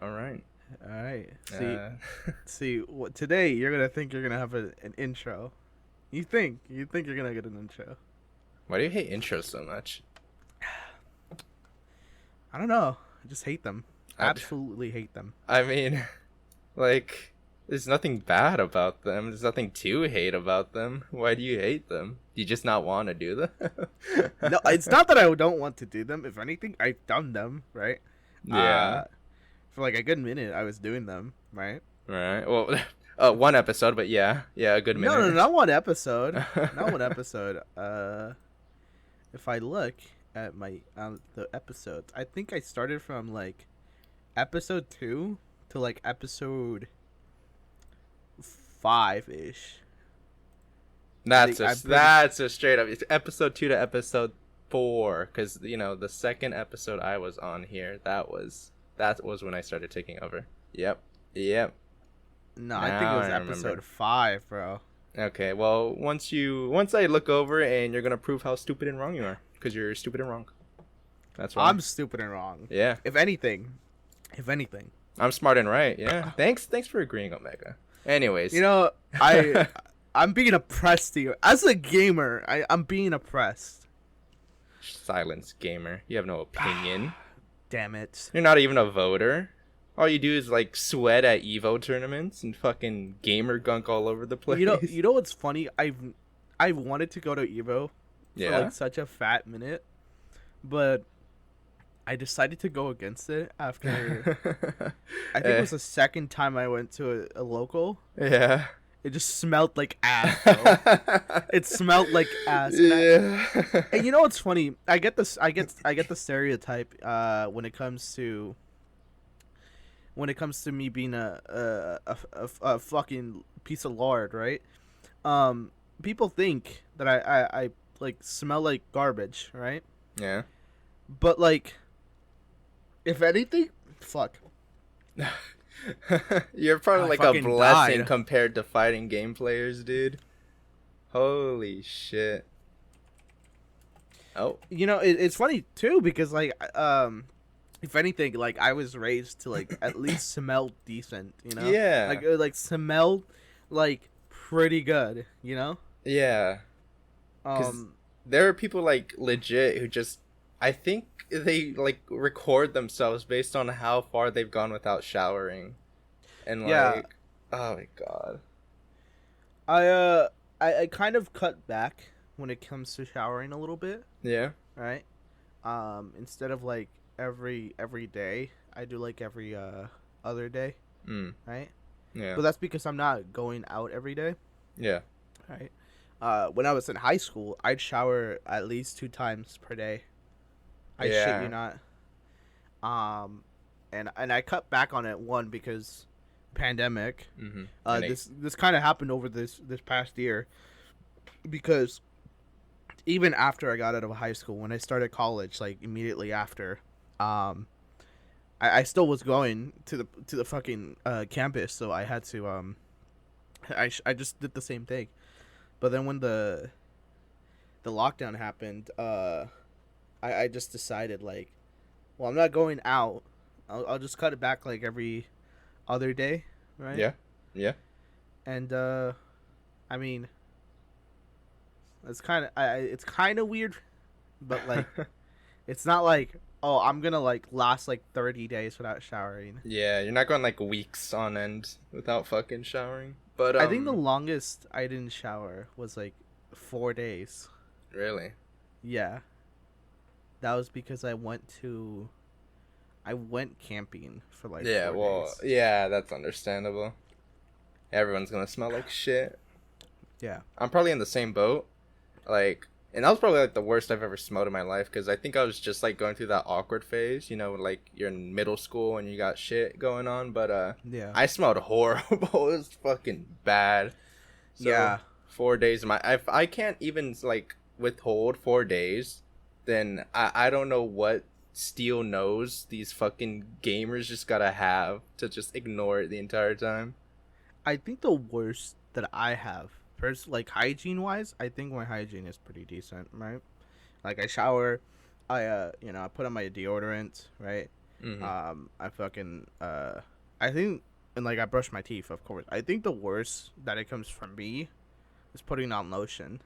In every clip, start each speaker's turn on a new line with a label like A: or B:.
A: All right.
B: All right.
A: Uh,
B: Today you're gonna think you're gonna have an intro. You think you're gonna get an intro.
A: why do you hate intros so much?
B: I don't know. I just hate them.
A: I,
B: Absolutely hate them.
A: I mean, like, there's nothing bad about them. There's nothing to hate about them. Why do you hate them? Do you just not want to do them?
B: No, it's not that I don't want to do them. If anything, I've done them. Right.
A: Yeah.
B: For like a good minute, I was doing them. Right.
A: Right. Well, one episode, but yeah, a good minute.
B: No, not one episode. Not one episode. If I look at my the episodes, I think I started from like episode 2 to like episode 5-ish.
A: That's a straight up. It's episode 2 to episode 4, because the second episode I was on here, that was when I started taking over. Yep.
B: No, I think it was episode 5, bro.
A: Okay, well, once I look over, and you're gonna prove how stupid and wrong you are, because you're stupid and wrong. That's why
B: I'm stupid and wrong.
A: Yeah.
B: If anything,
A: I'm smart and right. Yeah. Thanks for agreeing, Omega. Anyways,
B: I'm being oppressed here as a gamer. I'm being oppressed.
A: silence, gamer. You have no opinion.
B: Damn it.
A: You're not even a voter. All you do is like sweat at Evo tournaments and fucking gamer gunk all over the place.
B: You know what's funny? I've wanted to go to Evo for like such a fat minute, but I decided to go against it after I think it was the second time I went to a local.
A: Yeah.
B: It just smelled like ass, bro. It smelled like ass.
A: Yeah.
B: And you know what's funny? I get the stereotype when it comes to me being a fucking piece of lard, right? People think that I like smell like garbage, right?
A: Yeah.
B: But like, if anything, fuck.
A: You're probably
B: I
A: like a
B: fucking
A: blessing
B: died.
A: compared to fighting game players, dude. Holy shit. Oh.
B: You know, it's funny too because like if anything, like I was raised to like at least smell decent, you know?
A: Yeah.
B: Like smell like pretty good, you know?
A: Yeah. 'Cause there are people like legit who just, I think they like record themselves based on how far they've gone without showering. And like,
B: Yeah.
A: oh my god.
B: I kind of cut back when it comes to showering a little bit,
A: Yeah.
B: right? Instead of like every day, I do like every other day,
A: Mm.
B: right?
A: Yeah.
B: But that's because I'm not going out every day,
A: Yeah.
B: right? When I was in high school, I'd shower at least 2 times per day. I shit
A: Yeah.
B: you not. And I cut back on it, one because pandemic.
A: Mm-hmm.
B: This kind of happened over this past year, because even after I got out of high school, when I started college, like immediately after, I still was going to the fucking campus, so I had to I just did the same thing. But then when the lockdown happened, I just decided like, well, I'm not going out. I'll just cut it back like every other day, right?
A: Yeah. Yeah.
B: And I mean, it's kind of weird, but like, it's not like, oh, I'm gonna like last like 30 days without showering.
A: Yeah. You're not going like weeks on end without fucking showering. But
B: I think the longest I didn't shower was like 4 days.
A: really.
B: Yeah, that was because I went camping for like 4 days.
A: Yeah, that's understandable. Everyone's gonna smell like shit.
B: Yeah.
A: I'm probably in the same boat. Like, and that was probably like the worst I've ever smelled in my life, because I think I was just like going through that awkward phase, like you're in middle school and you got shit going on. But
B: Yeah.
A: I smelled horrible. It was fucking bad. So,
B: Yeah.
A: 4 days. If I can't even like withhold 4 days, then I don't know what steel nose these fucking gamers just gotta have to just ignore it the entire time.
B: I think the worst that I have, first, like hygiene wise, I think my hygiene is pretty decent, right? Like I shower, I put on my deodorant, right? I fucking I think, and like I brush my teeth, of course. I think the worst that it comes from me is putting on lotion.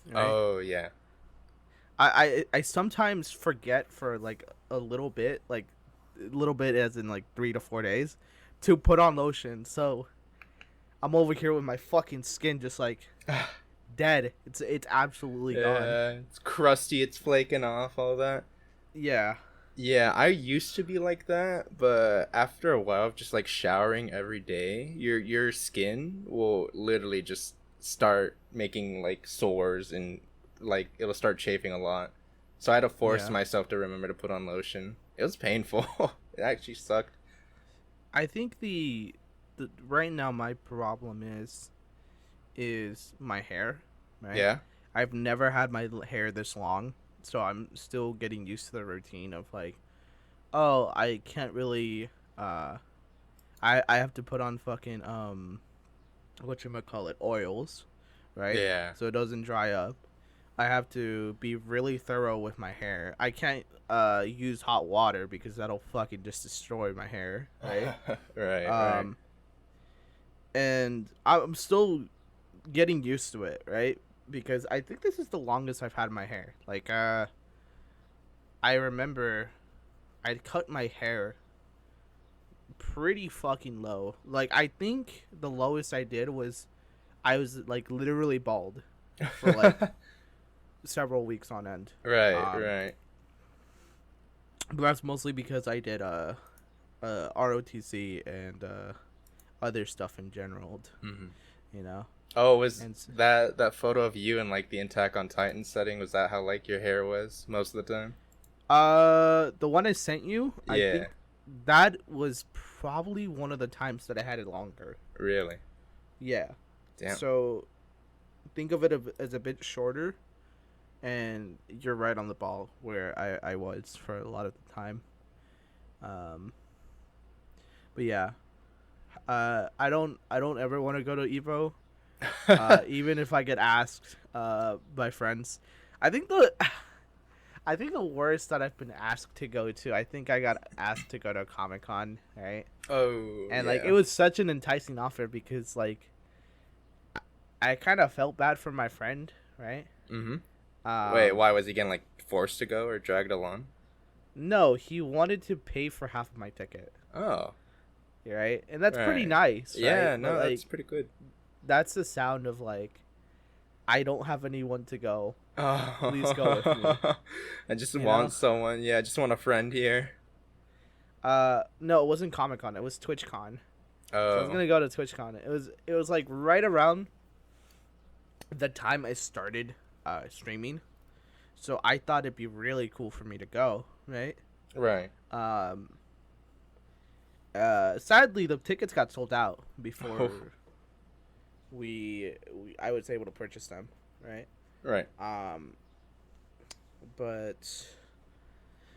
B: Right?
A: Oh yeah.
B: I sometimes forget for like a little bit, like a little bit as in like 3 to 4 days, to put on lotion. So I'm over here with my fucking skin just like dead. It's absolutely gone.
A: Yeah, it's crusty, it's flaking off, all that.
B: Yeah.
A: Yeah, I used to be like that, but after a while of just like showering every day, your skin will literally just start making like sores and like it'll start chafing a lot. So I had to force
B: Yeah.
A: myself to remember to put on lotion. It was painful. It actually sucked.
B: I think the right now my problem is my hair, right?
A: Yeah.
B: I've never had my hair this long, so I'm still getting used to the routine of like, oh, I can't really I have to put on fucking whatchamacallit, oils, right?
A: Yeah.
B: So it doesn't dry up. I have to be really thorough with my hair. I can't use hot water because that'll fucking just destroy my hair, right?
A: Right.
B: And I'm still getting used to it, right? Because I think this is the longest I've had my hair. Like I remember I cut my hair pretty fucking low. Like I think the lowest I did was I was like literally bald for like several weeks on end.
A: Right.
B: But that's mostly because I did ROTC and other stuff in general.
A: Mm-hmm.
B: You know.
A: Oh, was
B: And
A: that photo of you in like the Attack on Titan setting? Was that how like your hair was most of the time?
B: the one I sent you, I
A: Yeah.
B: think that was probably one of the times that I had it longer.
A: Really?
B: Yeah.
A: Damn.
B: So think of it as a bit shorter, and you're right on the ball where I was for a lot of the time. But yeah, I don't ever want to go to Evo, even if I get asked by friends. I think the worst that I've been asked to go to, I think I got asked to go to Comic-Con, right?
A: Oh.
B: And
A: yeah.
B: like it was such an enticing offer because like I kind of felt bad for my friend, right?
A: Mm-hmm. Wait, why was he getting like forced to go or dragged along?
B: No, he wanted to pay for half of my ticket,
A: Oh.
B: right? And that's pretty
A: Right.
B: nice, right?
A: Yeah, no,
B: But, like,
A: that's pretty good.
B: that's the sound of like I don't have anyone to go.
A: Oh.
B: Please go with me.
A: I just
B: You
A: want
B: know?
A: someone. Yeah, I just want a friend here.
B: No, it wasn't Comic-Con. It was TwitchCon.
A: Oh.
B: So I was gonna go to TwitchCon. It was like right around the time I started streaming, so I thought it'd be really cool for me to go, right?
A: Right.
B: Sadly, the tickets got sold out before
A: Oh.
B: I was able to purchase them, right?
A: Right.
B: But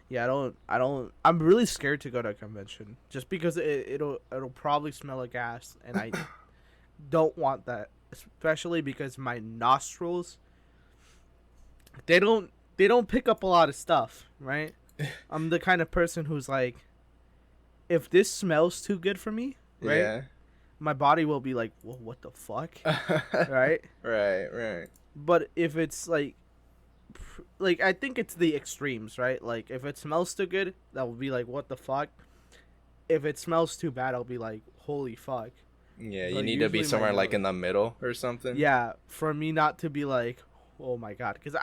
B: yeah, I'm really scared to go to a convention just because it'll probably smell like gas, and I don't want that, especially because my nostrils they don't pick up a lot of stuff, right? I'm the kind of person who's like, if this smells too good for me, right?
A: Yeah.
B: My body will be like, well, what the fuck? Right?
A: Right.
B: But if it's like I think it's the extremes, right? Like if it smells too good, that will be like, what the fuck? If it smells too bad, I'll be like, holy fuck.
A: Yeah,
B: But
A: you need to be
B: usually
A: somewhere
B: my
A: like
B: nose-
A: in the middle or something.
B: Yeah, for me not to be like, oh my god, because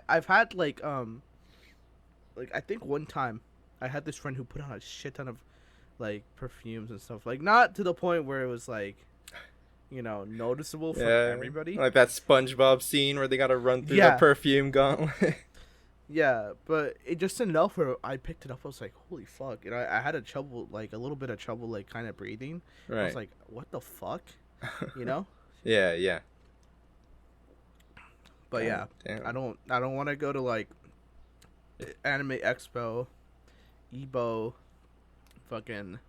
B: I've had like I think one time I had this friend who put on a shit ton of like perfumes and stuff, like not to the point where it was like, you know, noticeable for everybody.
A: Like that SpongeBob scene where they gotta run through the
B: Yeah.
A: perfume gauntlet.
B: Yeah, but it just enough where I picked it up. I was like, holy fuck. And I had a little bit of trouble, like, kind of breathing. I
A: Right.
B: was like, what the fuck? You know?
A: Yeah.
B: But yeah,
A: Damn.
B: I don't want to go to, like, Anime Expo, Ebo, fucking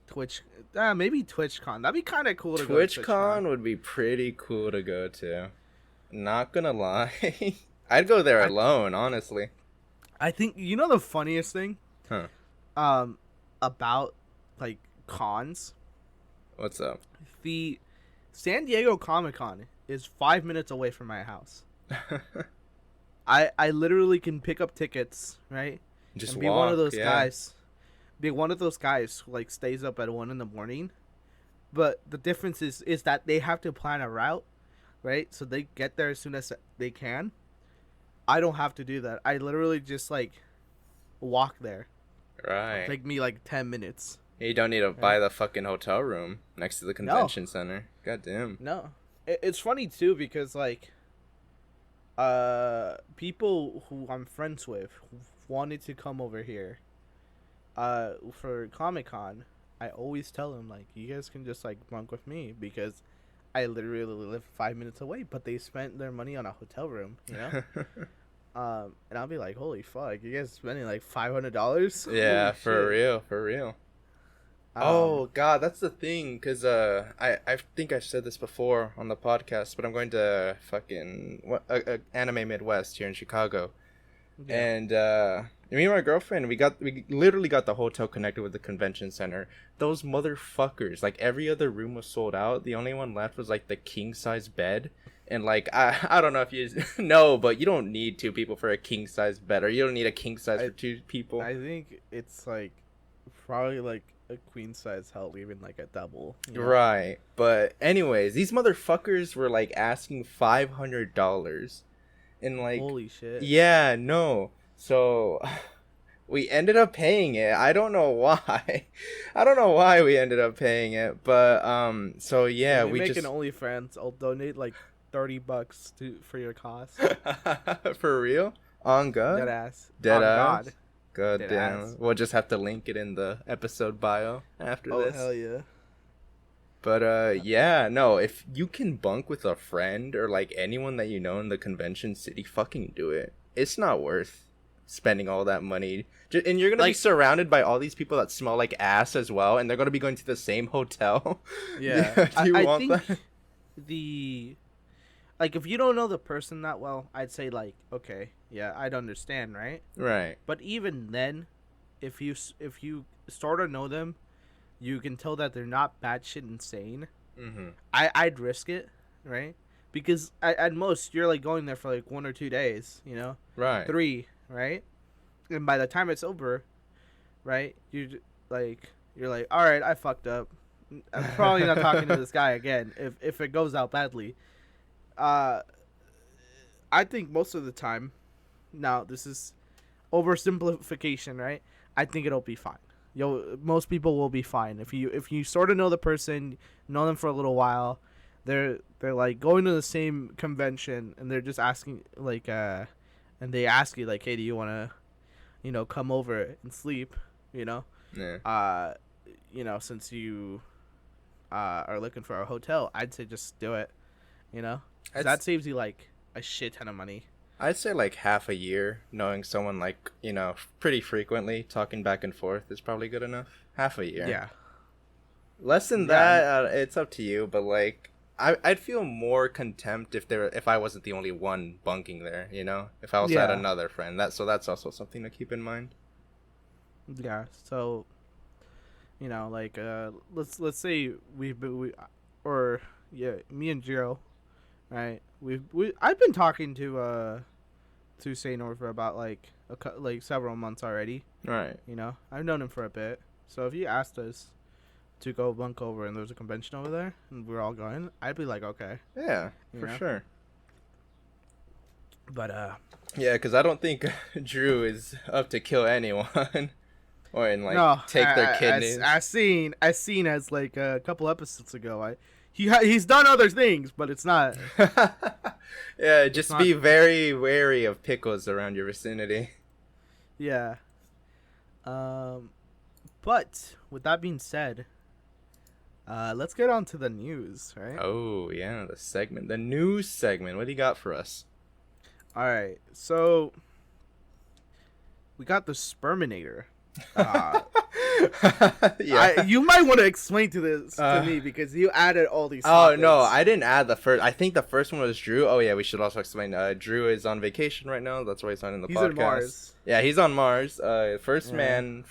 B: Twitch. Maybe TwitchCon. That'd be kind of cool to go to
A: TwitchCon would be pretty cool to go to. Not gonna lie. I'd go there alone, honestly.
B: I think, you know the funniest thing?
A: Huh.
B: about like cons.
A: What's up?
B: The San Diego Comic-Con is 5 minutes away from my house. I literally can pick up tickets, right?
A: Just
B: and be
A: walk,
B: one of those
A: yeah.
B: guys. Be one of those guys who like stays up at 1 a.m. But the difference is that they have to plan a route, right? So they get there as soon as they can. I don't have to do that. I literally just like walk there.
A: Right.
B: It'll take me like 10 minutes.
A: You don't need to buy the fucking hotel room next to the convention center. God damn.
B: No. It's funny too because like people who I'm friends with who wanted to come over here for Comic-Con, I always tell them like you guys can just like bunk with me because I literally live 5 minutes away, but they spent their money on a hotel room, you know? And I'll be like, holy fuck, you guys spending like $500?
A: Yeah, for real. Oh god, that's the thing, cause I think I said this before on the podcast, but I'm going to fucking Anime Midwest here in Chicago, and me and my girlfriend, we literally got the hotel connected with the convention center. Those motherfuckers, like every other room was sold out. The only one left was like the king size bed, and like I don't know if you know, but you don't need 2 people for a king size bed, or you don't need a king size for 2 people.
B: I think it's like probably like a queen size, hell, even like a double, you know?
A: Right. But anyways, these motherfuckers were like asking $500, and like,
B: holy shit.
A: Yeah, no. So we ended up paying it. I don't know why. I don't know why we ended up paying it, but so yeah,
B: we make
A: just
B: an OnlyFans. I'll donate like $30 for your cost.
A: For real? On God?
B: Dead ass.
A: Dead
B: On
A: ass?
B: God.
A: God
B: Dead
A: damn.
B: ass.
A: We'll just have to link it in the episode bio after this.
B: Oh hell yeah.
A: But yeah, no, if you can bunk with a friend or like anyone that you know in the convention city, fucking do it. It's not worth spending all that money. And you're gonna be surrounded by all these people that smell like ass as well, and they're gonna be going to the same hotel.
B: Yeah.
A: Do you want
B: think
A: that?
B: Like if you don't know the person that well, I'd say like, okay, yeah, I'd understand, right?
A: Right.
B: But even then, if you sort of know them, you can tell that they're not batshit insane.
A: Mm-hmm.
B: I'd risk it, right? Because at most you're like going there for like 1 or 2 days, you know,
A: Right.
B: 3, right? And by the time it's over, right, you're like, all right, I fucked up. I'm probably not talking to this guy again if it goes out badly. I think most of the time, now this is oversimplification, right? I think it'll be fine. Most people will be fine if you sort of know the person, know them for a little while. They're like going to the same convention and they're just asking like and they ask you like, hey, do you want to, you know, come over and sleep, you know?
A: Yeah.
B: You know, since you are looking for a hotel, I'd say just do it, you know? 'Cause that saves you like a shit ton of money.
A: I'd say like half a year, knowing someone like, you know, pretty frequently, talking back and forth is probably good enough. Half a year.
B: Yeah.
A: Less than that, it's up to you. But like, I'd feel more contempt if I wasn't the only one bunking there. You know, if I also had another friend. That's also something to keep in mind.
B: Yeah. So, you know, like let's say me and Gio, right? I've been talking to Zenor for about like several months already.
A: Right.
B: You know, I've known him for a bit. So if you asked us to go bunk over and there's a convention over there and we're all going, I'd be like, okay.
A: Yeah, for sure.
B: But
A: yeah, because I don't think Drew is up to kill anyone or take their kidneys.
B: I seen as like a couple episodes ago. He's done other things, but it's not.
A: Yeah, just be very wary of pickles around your vicinity.
B: Yeah. But with that being said, let's get on to the news, right?
A: Oh yeah, the news segment. What do you got for us?
B: All right, so we got the Sperminator.
A: Yeah.
B: You might want to explain to me because you added all these topics.
A: No, I didn't add the first. I think the first one was Drew. Oh yeah, we should also explain. Drew is on vacation right now. That's why he's not in the podcast.
B: He's on Mars.
A: Yeah, he's on Mars. First man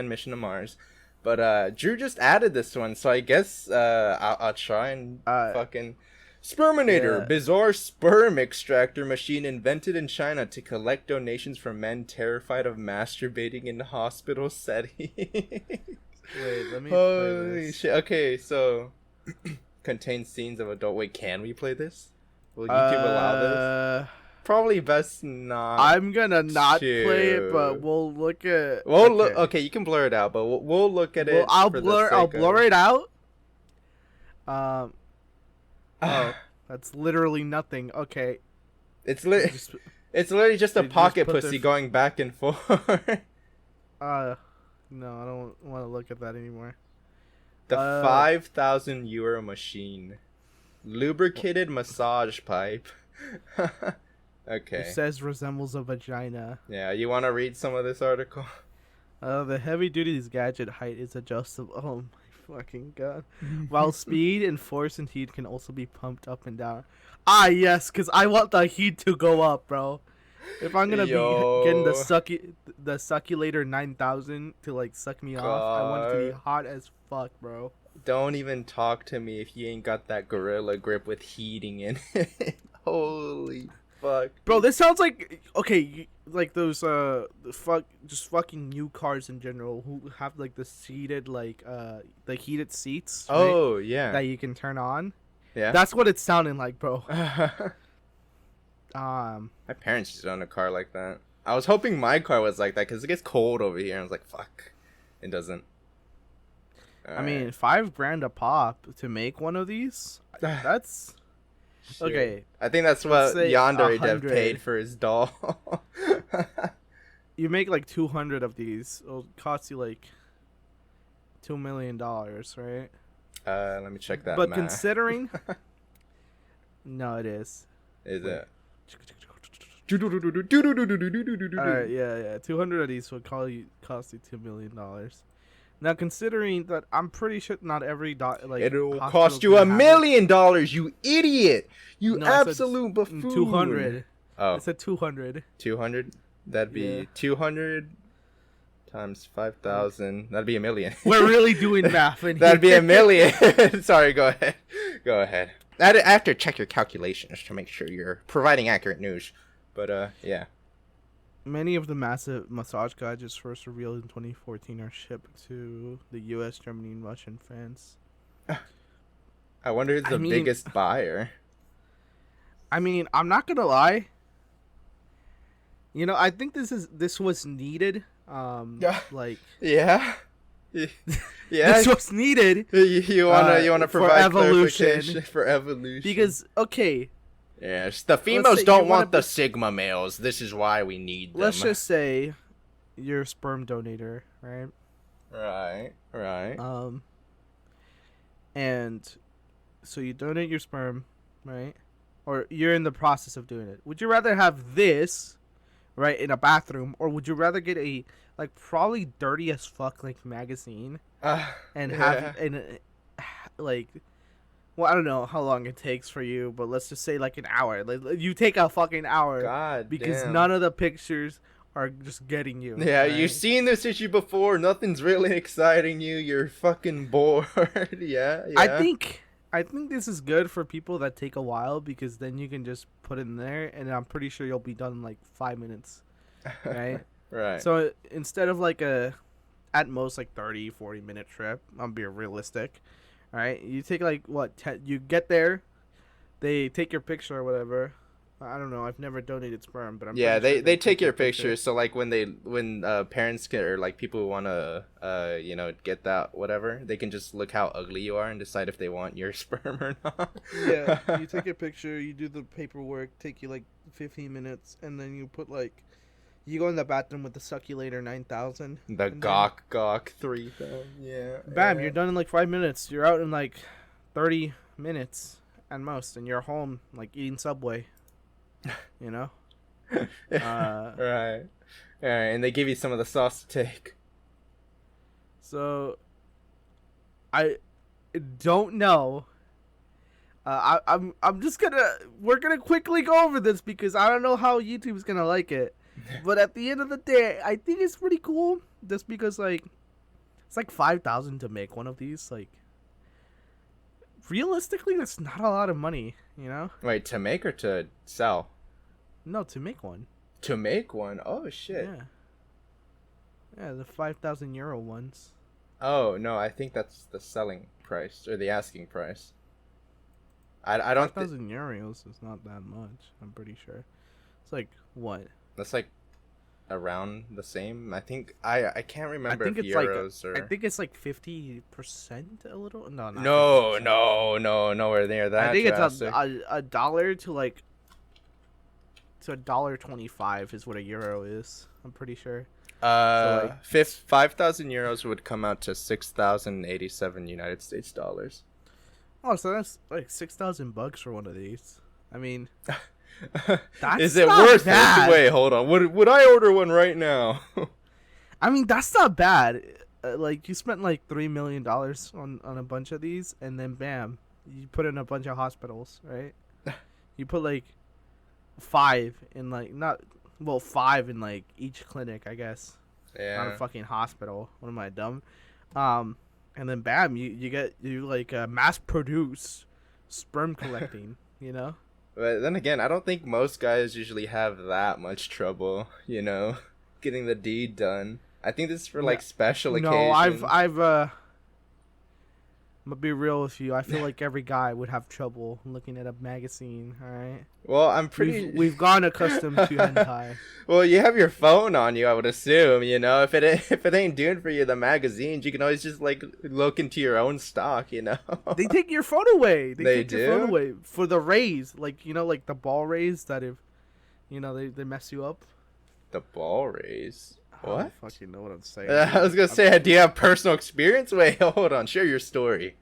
A: mission to Mars. But Drew just added this one, so I guess I'll try and fucking Sperminator,
B: Yeah.
A: bizarre sperm extractor machine invented in China to collect donations from men terrified of masturbating in hospital settings.
B: Wait, let me play
A: Holy
B: this.
A: shit. Okay, so contains scenes of adult. Wait, can we play this? Will YouTube allow this? Probably best not.
B: I'm gonna not
A: to.
B: play it, but we'll look at.
A: We'll look. Okay, you can blur it out, but we'll look at it.
B: I'll
A: for the
B: blur.
A: sake
B: I'll
A: of-
B: blur it out. Oh, that's literally nothing. Okay.
A: It's
B: Just-
A: It's literally just a
B: They just
A: pocket
B: put
A: pussy
B: their-
A: going back and forth.
B: No, I don't want to look at that anymore.
A: The
B: Uh,
A: 5,000 euro machine, lubricated massage pipe. Okay.
B: It says resembles a vagina.
A: Yeah, you want to read some of this article?
B: The heavy duty gadget height is adjustable. Oh my fucking god. While speed and force and heat can also be pumped up and down. Ah, yes, because I want the heat to go up, bro. If I'm gonna be getting the succulator 9000 to like suck me off, I want it to be hot as fuck, bro.
A: Don't even talk to me if you ain't got that gorilla grip with heating in it. Holy fuck.
B: Bro, this sounds like like those just fucking new cars in general who have like the seated the heated seats. Right?
A: Oh, yeah.
B: That you can turn on.
A: Yeah.
B: That's what it's sounding like, bro.
A: My parents used to own a car like that. I was hoping my car was like that because it gets cold over here. And I was like, fuck. It doesn't.
B: I mean, $5,000 a pop to make one of these. That's
A: Shit.
B: okay.
A: I think that's
B: Let's
A: what
B: say
A: Yandere Dev
B: 100.
A: paid for his doll.
B: You make like 200 of these. It'll cost you like $2 million, right?
A: Let me check that.
B: But
A: math.
B: considering, no, it is.
A: Is it?
B: Alright, yeah. 200 of these would cost you $2 million. Now, considering that, I'm pretty sure not every
A: It'll
B: hospital's
A: cost you
B: gonna
A: $1
B: have it.
A: million, you idiot! You
B: No, I said
A: absolute buffoon.
B: 200.
A: Oh,
B: I said 200.
A: 200? That'd be
B: Yeah.
A: 200 times 5,000. That'd be $1 million.
B: We're really doing math in here.
A: That'd be $1 million. Sorry, go ahead. Go ahead. I have to check your calculations to make sure you're providing accurate news. But, yeah.
B: Many of the massive massage gadgets first revealed in 2014 are shipped to the U.S., Germany, and Russian fans.
A: I wonder who's the biggest buyer.
B: I mean, I'm not gonna lie. You know, I think this was needed. Like
A: Yeah. Yeah.
B: this was needed
A: You wanna
B: for
A: provide
B: evolution.
A: clarification for evolution
B: because
A: yes, the
B: say
A: females
B: you
A: don't
B: wanna
A: want the Sigma males. This is why we need them.
B: let's just say you're a sperm donator, right?
A: right.
B: And so you donate your sperm, right? Or you're in the process of doing it. Would you rather have this, right, in a bathroom, or would you rather get a like probably dirty as fuck like magazine and have like, well, I don't know how long it takes for you, but let's just say like an hour. Like you take a fucking hour
A: God
B: because
A: damn.
B: none of the pictures are just getting you.
A: Yeah,
B: right?
A: you've seen this issue before. Nothing's really exciting you. You're fucking bored. yeah.
B: I think this is good for people that take a while because then you can just put it in there and I'm pretty sure you'll be done in like 5 minutes. Right?
A: Right.
B: So instead of like at most like 30-40 minute trip, I'm being realistic. Right? You take like you get there, they take your picture or whatever. I don't know. I've never donated sperm, but I'm
A: yeah,
B: pretty sure
A: they take your pictures. So like when parents can, or like people who want to get that whatever, they can just look how ugly you are and decide if they want your sperm or not.
B: Yeah, you take a picture, you do the paperwork, take you like 15 minutes, and then you put like, you go in the bathroom with the succulator 9000.
A: The Gok 3000. Yeah.
B: Bam,
A: yeah.
B: you're done in like 5 minutes. You're out in like 30 minutes at most, and you're home like eating Subway. You know?
A: Right. And they give you some of the sauce to take.
B: So, I don't know. I'm just we're gonna quickly go over this because I don't know how YouTube's gonna like it. But at the end of the day, I think it's pretty cool just because like It's like 5,000 to make one of these. Like, realistically, that's not a lot of money, you know?
A: Wait, to make or to sell?
B: No, to make one.
A: To make one? Oh shit.
B: Yeah. Yeah, the 5,000 euro ones.
A: Oh no, I think that's the selling price or the asking price. I don't.
B: 5,000 euros is not that much. I'm pretty sure. It's like what?
A: That's like around the same. I think I can't remember
B: I think
A: if
B: it's
A: euros
B: like
A: or.
B: I think it's like 50% a little. No, not
A: No,
B: 50%.
A: no, nowhere near that.
B: I think it's
A: drastic.
B: a dollar to like to $1.25 is what a euro is. I'm pretty sure. So like
A: 5,000 euros would come out to 6,087 United States dollars.
B: oh, so that's like $6,000 for one of these. I mean, that's
A: Is it
B: not
A: worth
B: bad.
A: it? Wait, hold on. Would I order one right now?
B: I mean, that's not bad. Like you spent like $3 million on a bunch of these, and then bam, you put in a bunch of hospitals, right? You put like 5 in like not 5 in like each clinic, I guess.
A: Yeah.
B: Not a fucking hospital. What am I, dumb? And then bam, you like mass produce sperm collecting, you know?
A: But then again, I don't think most guys usually have that much trouble, getting the deed done. I think this is for like special occasions.
B: No, I've I'm gonna be real with you. I feel like every guy would have trouble looking at a magazine. All right.
A: Well, I'm pretty.
B: We've gone accustomed to hentai.
A: Well, you have your phone on you, I would assume. If it ain't doing for you the magazines, you can always just like look into your own stock.
B: They take your phone away. They take your phone
A: do?
B: away for the rays, like like the ball rays that if they mess you up.
A: The ball rays.
B: I
A: What?
B: don't fucking know what I'm saying.
A: I was gonna say, do you have personal experience? Wait, hold on. Share your story.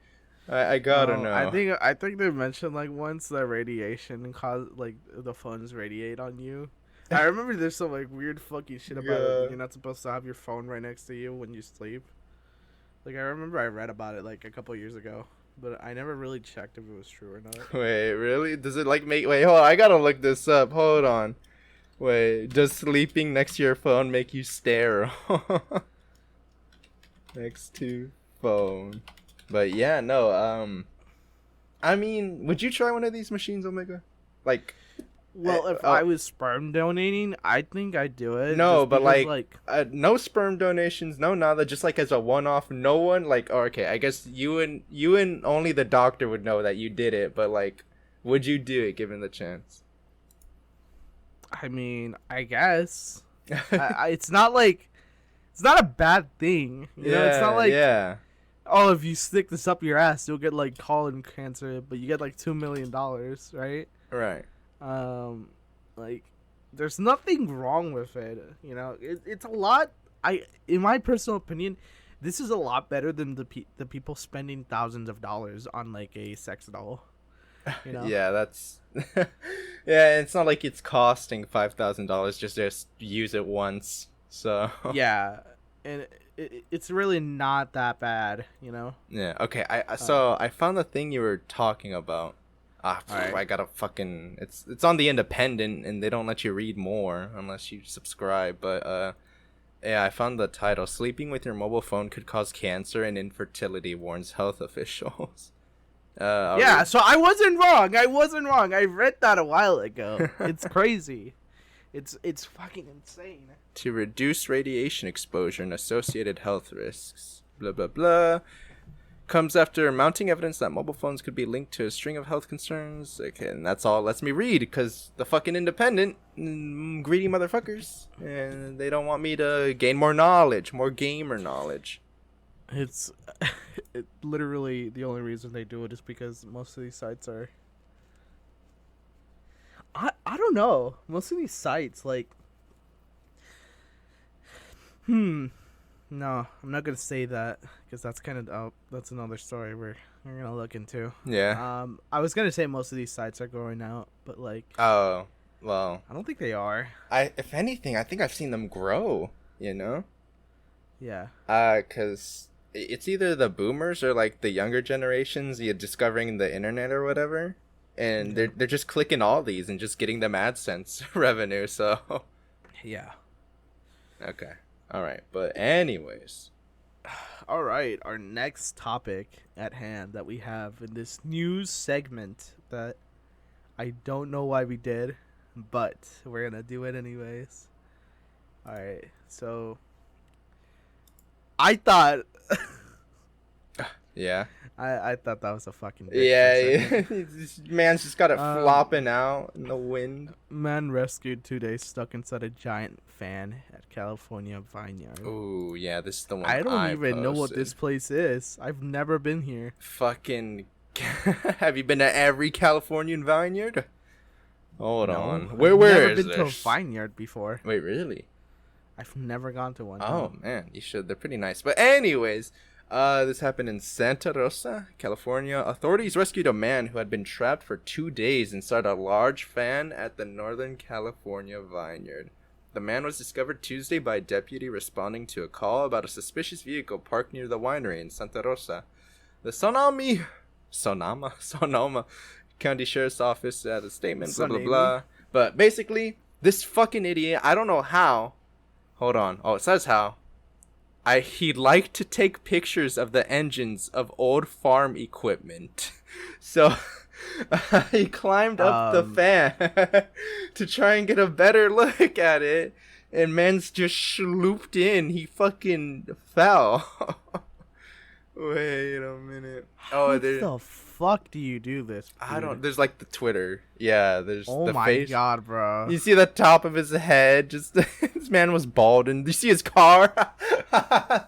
A: I gotta know.
B: I think they mentioned like once that radiation cause like the phones radiate on you. I remember there's some like weird fucking shit about it. You're not supposed to have your phone right next to you when you sleep. Like I remember I read about it like a couple years ago, but I never really checked if it was true or not.
A: Wait, really? Does it like make? Wait, hold on. I gotta look this up. Hold on. Wait, does sleeping next to your phone make you sterile? Next to phone. But yeah, no. I mean, would you try one of these machines, Omega? Like,
B: Well, if I was sperm donating, I think I'd do it.
A: no,
B: just
A: but
B: because,
A: no sperm donations, no nada. Just like as a one-off, no one like. Oh, okay, I guess you and only the doctor would know that you did it. But like, would you do it given the chance?
B: I mean, I guess it's not like it's not a bad thing. You know, it's not like oh, if you stick this up your ass, you'll get like colon cancer, but you get like $2 million, right?
A: Right.
B: Like there's nothing wrong with it. It's a lot. In my personal opinion, this is a lot better than the people spending thousands of dollars on like a sex doll.
A: Yeah, that's yeah, it's not like it's costing $5,000 just use it once. So
B: yeah, and it's really not that bad,
A: Yeah, okay. I found the thing you were talking about.
B: Alright.
A: I gotta fucking it's on the Independent and they don't let you read more unless you subscribe, but yeah, I found the title. Sleeping with your mobile phone could cause cancer and infertility, warns health officials.
B: Yeah, so I wasn't wrong. I read that a while ago. It's crazy. It's fucking insane.
A: To reduce radiation exposure and associated health risks. Blah, blah, blah. Comes after mounting evidence that mobile phones could be linked to a string of health concerns. Okay, and that's all it lets me read, because the fucking Independent, greedy motherfuckers, and they don't want me to gain more knowledge, more gamer knowledge.
B: It's literally the only reason they do it is because most of these sites are... I don't know. Most of these sites, like... No, I'm not gonna say that because that's kind of that's another story we're gonna look into.
A: Yeah.
B: I was gonna say most of these sites are going out, but like...
A: Oh, well.
B: I don't think they are.
A: If anything, I think I've seen them grow,
B: Yeah.
A: Because it's either the boomers or like the younger generations discovering the internet or whatever, and they're just clicking all these and just getting them AdSense revenue. So
B: yeah.
A: Okay, all right, but anyways,
B: All right, our next topic at hand that we have in this news segment that I don't know why we did, but we're gonna do it anyways. All right, so I thought
A: Yeah.
B: I thought that was a fucking dick for a
A: Yeah,
B: second.
A: this man's just got it
B: Um,
A: flopping out in the wind.
B: Man rescued 2 days stuck inside a giant fan at California vineyard.
A: Ooh, yeah, this is the one
B: I don't even know what
A: posted.
B: this place is. I've never been here.
A: Fucking. Have you been to every Californian vineyard? Hold on.
B: I've
A: Where
B: never
A: is
B: been to a
A: this?
B: vineyard before.
A: Wait, really?
B: I've never gone to one.
A: Oh man, you should. They're pretty nice. But anyways, this happened in Santa Rosa, California. Authorities rescued a man who had been trapped for 2 days inside a large fan at the Northern California vineyard. The man was discovered Tuesday by a deputy responding to a call about a suspicious vehicle parked near the winery in Santa Rosa. The Sonoma County Sheriff's Office had a statement, blah blah blah. But basically, this fucking idiot, I don't know how. Hold on. Oh, it says how. He liked to take pictures of the engines of old farm equipment. So he climbed up the fan to try and get a better look at it. And man's just slooped in. He fucking fell. Wait a minute.
B: How the fuck do you do this, dude?
A: I don't. There's like the Twitter. Yeah, there's
B: Oh
A: the
B: my
A: face.
B: god, bro.
A: You see the top of his head? Just this man was bald, and you see his car.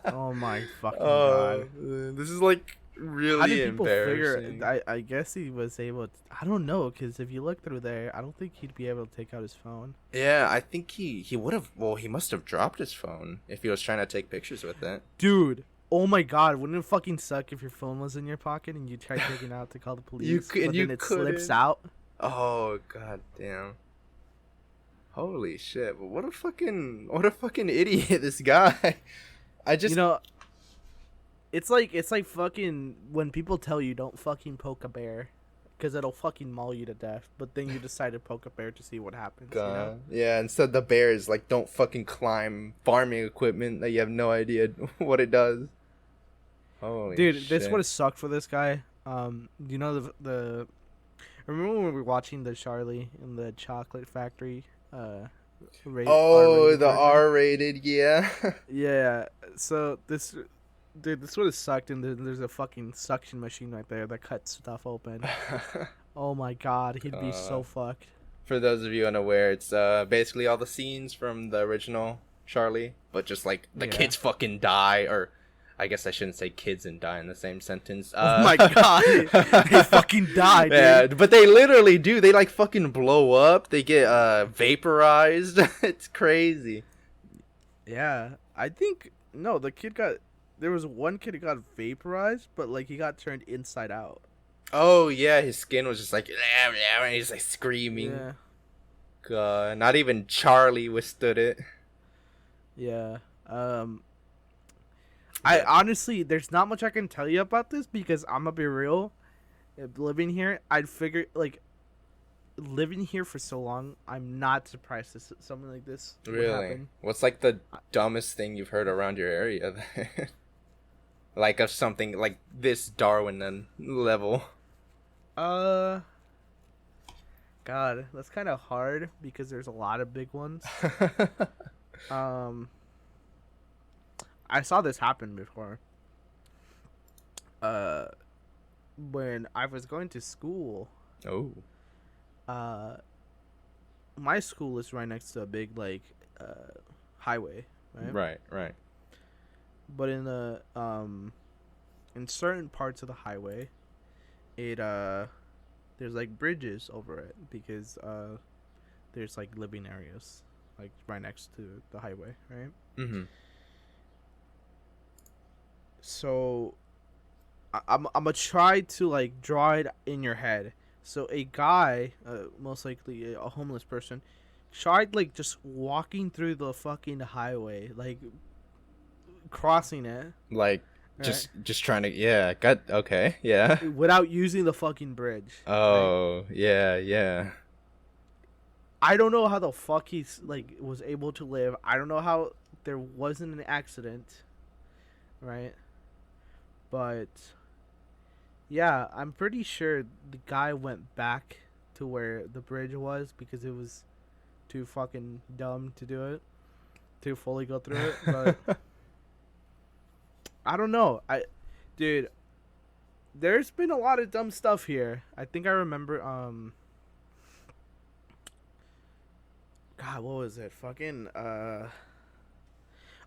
B: Oh my fucking god.
A: This is like really
B: How did people
A: embarrassing.
B: figure? I guess he was able. I don't know, because if you look through there, I don't think he'd be able to take out his phone.
A: Yeah, I think he would have. Well, he must have dropped his phone if he was trying to take pictures with it.
B: Dude. Oh my god, wouldn't it fucking suck if your phone was in your pocket and you tried taking it out to call the police, but then it slips out?
A: Oh god damn. Holy shit. What a fucking idiot this guy. I just
B: it's like fucking when people tell you don't fucking poke a bear because it'll fucking maul you to death, but then you decide to poke a bear to see what happens.
A: God. Yeah, instead the bear is like, don't fucking climb farming equipment that you have no idea what it does. Holy
B: dude,
A: shit.
B: this would have sucked for this guy. You know the remember when we were watching the Charlie in the Chocolate Factory?
A: R-rated R-rated, yeah.
B: Yeah. So this would have sucked, and there's a fucking suction machine right there that cuts stuff open. Oh my god, he'd be so fucked.
A: For those of you unaware, it's basically all the scenes from the original Charlie, but just like the kids fucking die, or I guess I shouldn't say kids and die in the same sentence.
B: Oh my god, they fucking die, dude.
A: Yeah, but they literally do. They like fucking blow up. They get vaporized. It's crazy.
B: Yeah, I think no. There was one kid who got vaporized, but like he got turned inside out.
A: Oh yeah, his skin was just like, and he's like screaming.
B: Yeah.
A: God, not even Charlie withstood it.
B: Yeah. I honestly, there's not much I can tell you about this because I'm gonna be real. Living here, I'd figure like living here for so long, I'm not surprised that something like this would
A: Really?
B: happen.
A: What's like the dumbest thing you've heard around your area? Like of something like this Darwin level.
B: God, that's kind of hard because there's a lot of big ones. I saw this happen before. When I was going to school.
A: Oh.
B: My school is right next to a big highway, right?
A: Right.
B: But in the in certain parts of the highway, there's like bridges over it because there's like living areas like right next to the highway, right?
A: Mm-hmm.
B: So I'm gonna try to like draw it in your head. So a guy, most likely a homeless person, tried like just walking through the fucking highway, like crossing it,
A: Like
B: right?
A: just trying to okay, yeah.
B: Without using the fucking bridge.
A: Oh, right? Yeah.
B: I don't know how the fuck he's like was able to live. I don't know how there wasn't an accident. right? But yeah, I'm pretty sure the guy went back to where the bridge was because it was too fucking dumb to do it, to fully go through it. But I don't know. Dude, there's been a lot of dumb stuff here. I think I remember. God, what was it? Fucking.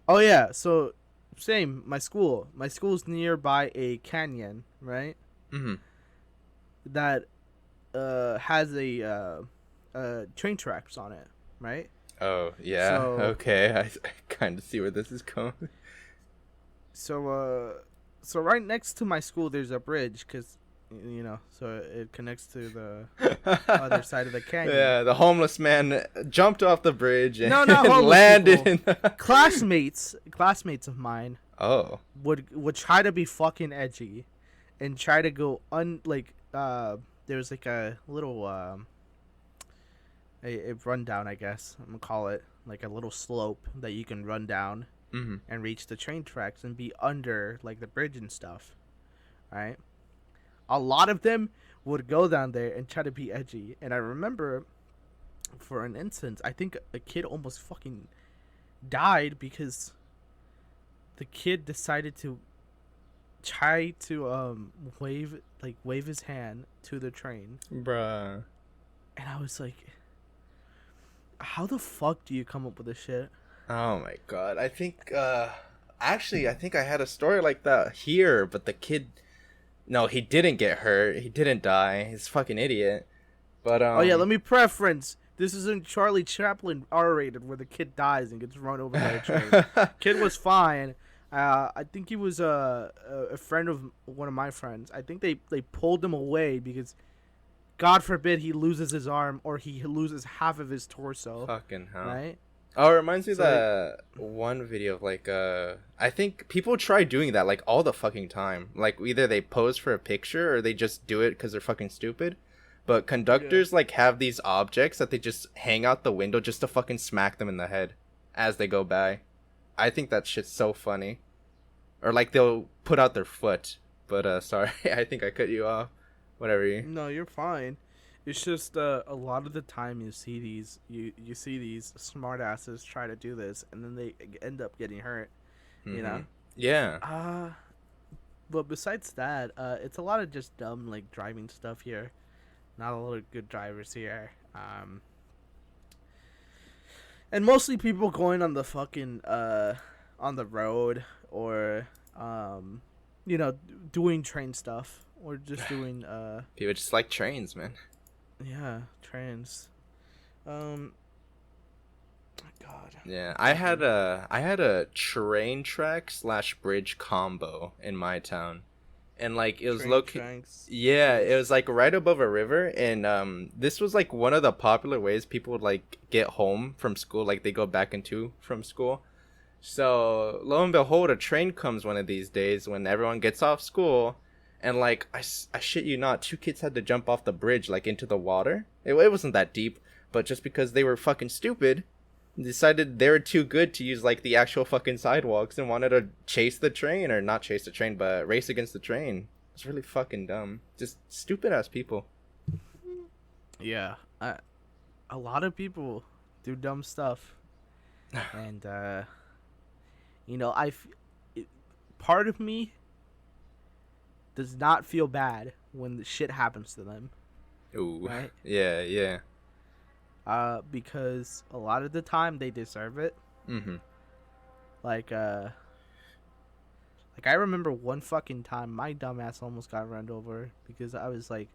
B: Oh yeah. So, same. My school. My school's nearby a canyon, right?
A: Mm-hmm.
B: That has train tracks on it, right?
A: Oh yeah.
B: So
A: Okay, I kind of see where this is going.
B: so right next to my school there's a bridge because so it connects to the other side of the canyon.
A: Yeah, the homeless man jumped off the bridge and
B: No, not homeless
A: landed
B: people.
A: in the...
B: Classmates of mine
A: Oh.
B: would try to be fucking edgy and try to go there was like a little a rundown, I guess I'm gonna call it, like a little slope that you can run down
A: Mm-hmm.
B: and reach the train tracks and be under like the bridge and stuff, right? A lot of them would go down there and try to be edgy, and I remember for an instance I think a kid almost fucking died because the kid decided to try to wave his hand to the train.
A: Bruh.
B: And I was like, how the fuck do you come up with this shit?
A: Oh my god. I think actually I think I had a story like that here, but the kid, no, he didn't get hurt. He didn't die. He's a fucking idiot. But
B: Oh yeah, let me preference. This isn't Charlie Chaplin R-rated where the kid dies and gets run over by a train. Kid was fine. I think he was a friend of one of my friends. I think they pulled him away because God forbid he loses his arm or he loses half of his torso.
A: Fucking hell.
B: Right?
A: Oh, it reminds me of that one video of like I think people try doing that like all the fucking time. Like either they pose for a picture or they just do it because they're fucking stupid. But conductors like have these objects that they just hang out the window just to fucking smack them in the head as they go by. I think that shit's so funny. Or like they'll put out their foot. But sorry, I think I cut you off. Whatever.
B: No, you're fine. It's just a lot of the time you see these smart asses try to do this and then they end up getting hurt.
A: Mm-hmm.
B: You know?
A: Yeah.
B: But besides that, it's a lot of just dumb like driving stuff here. Not a lot of good drivers here. And mostly people going on the fucking on the road or doing train stuff or just doing
A: People just like trains, man.
B: yeah, trains. God.
A: Yeah, I had a train track / bridge combo in my town, and like it was located. Yeah, it was like right above a river, and this was like one of the popular ways people would like get home from school, like they go back into from school. So lo and behold, a train comes one of these days when everyone gets off school. And, like, I shit you not, 2 kids had to jump off the bridge, like, into the water. It wasn't that deep, but just because they were fucking stupid, decided they were too good to use, like, the actual fucking sidewalks and wanted to chase the train. Or not chase the train, but race against the train. It's really fucking dumb. Just stupid-ass people.
B: Yeah. A lot of people do dumb stuff. And, part of me does not feel bad when the shit happens to them.
A: Ooh.
B: Right?
A: Yeah.
B: Because a lot of the time they deserve it.
A: Mm-hmm.
B: Like I remember one fucking time my dumbass almost got run over because I was like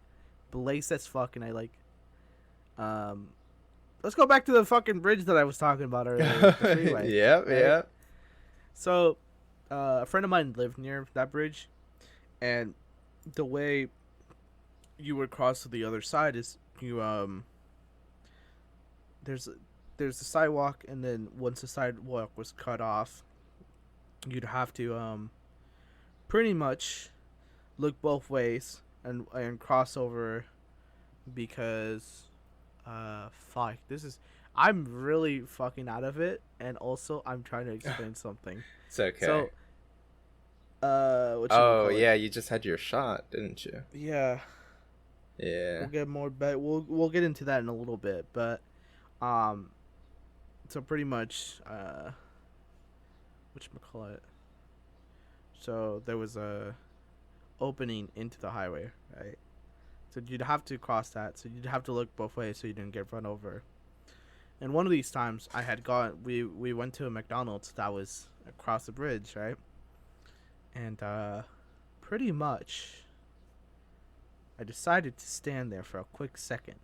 B: blazed as fuck and I like let's go back to the fucking bridge that I was talking about earlier. The freeway,
A: yep, right? Yeah.
B: So a friend of mine lived near that bridge. And the way you would cross to the other side is you there's a sidewalk, and then once the sidewalk was cut off, you'd have to pretty much look both ways and cross over because fuck, I'm really fucking out of it, and also I'm trying to explain something.
A: It's okay.
B: So
A: Oh yeah, you just had your shot, didn't you?
B: Yeah.
A: Yeah.
B: We'll get more, but we'll get into that in a little bit. But, so pretty much, whatchamacallit? So there was a opening into the highway, right? So you'd have to cross that. So you'd have to look both ways so you didn't get run over. And one of these times, we went to a McDonald's that was across the bridge, right? And pretty much, I decided to stand there for a quick second,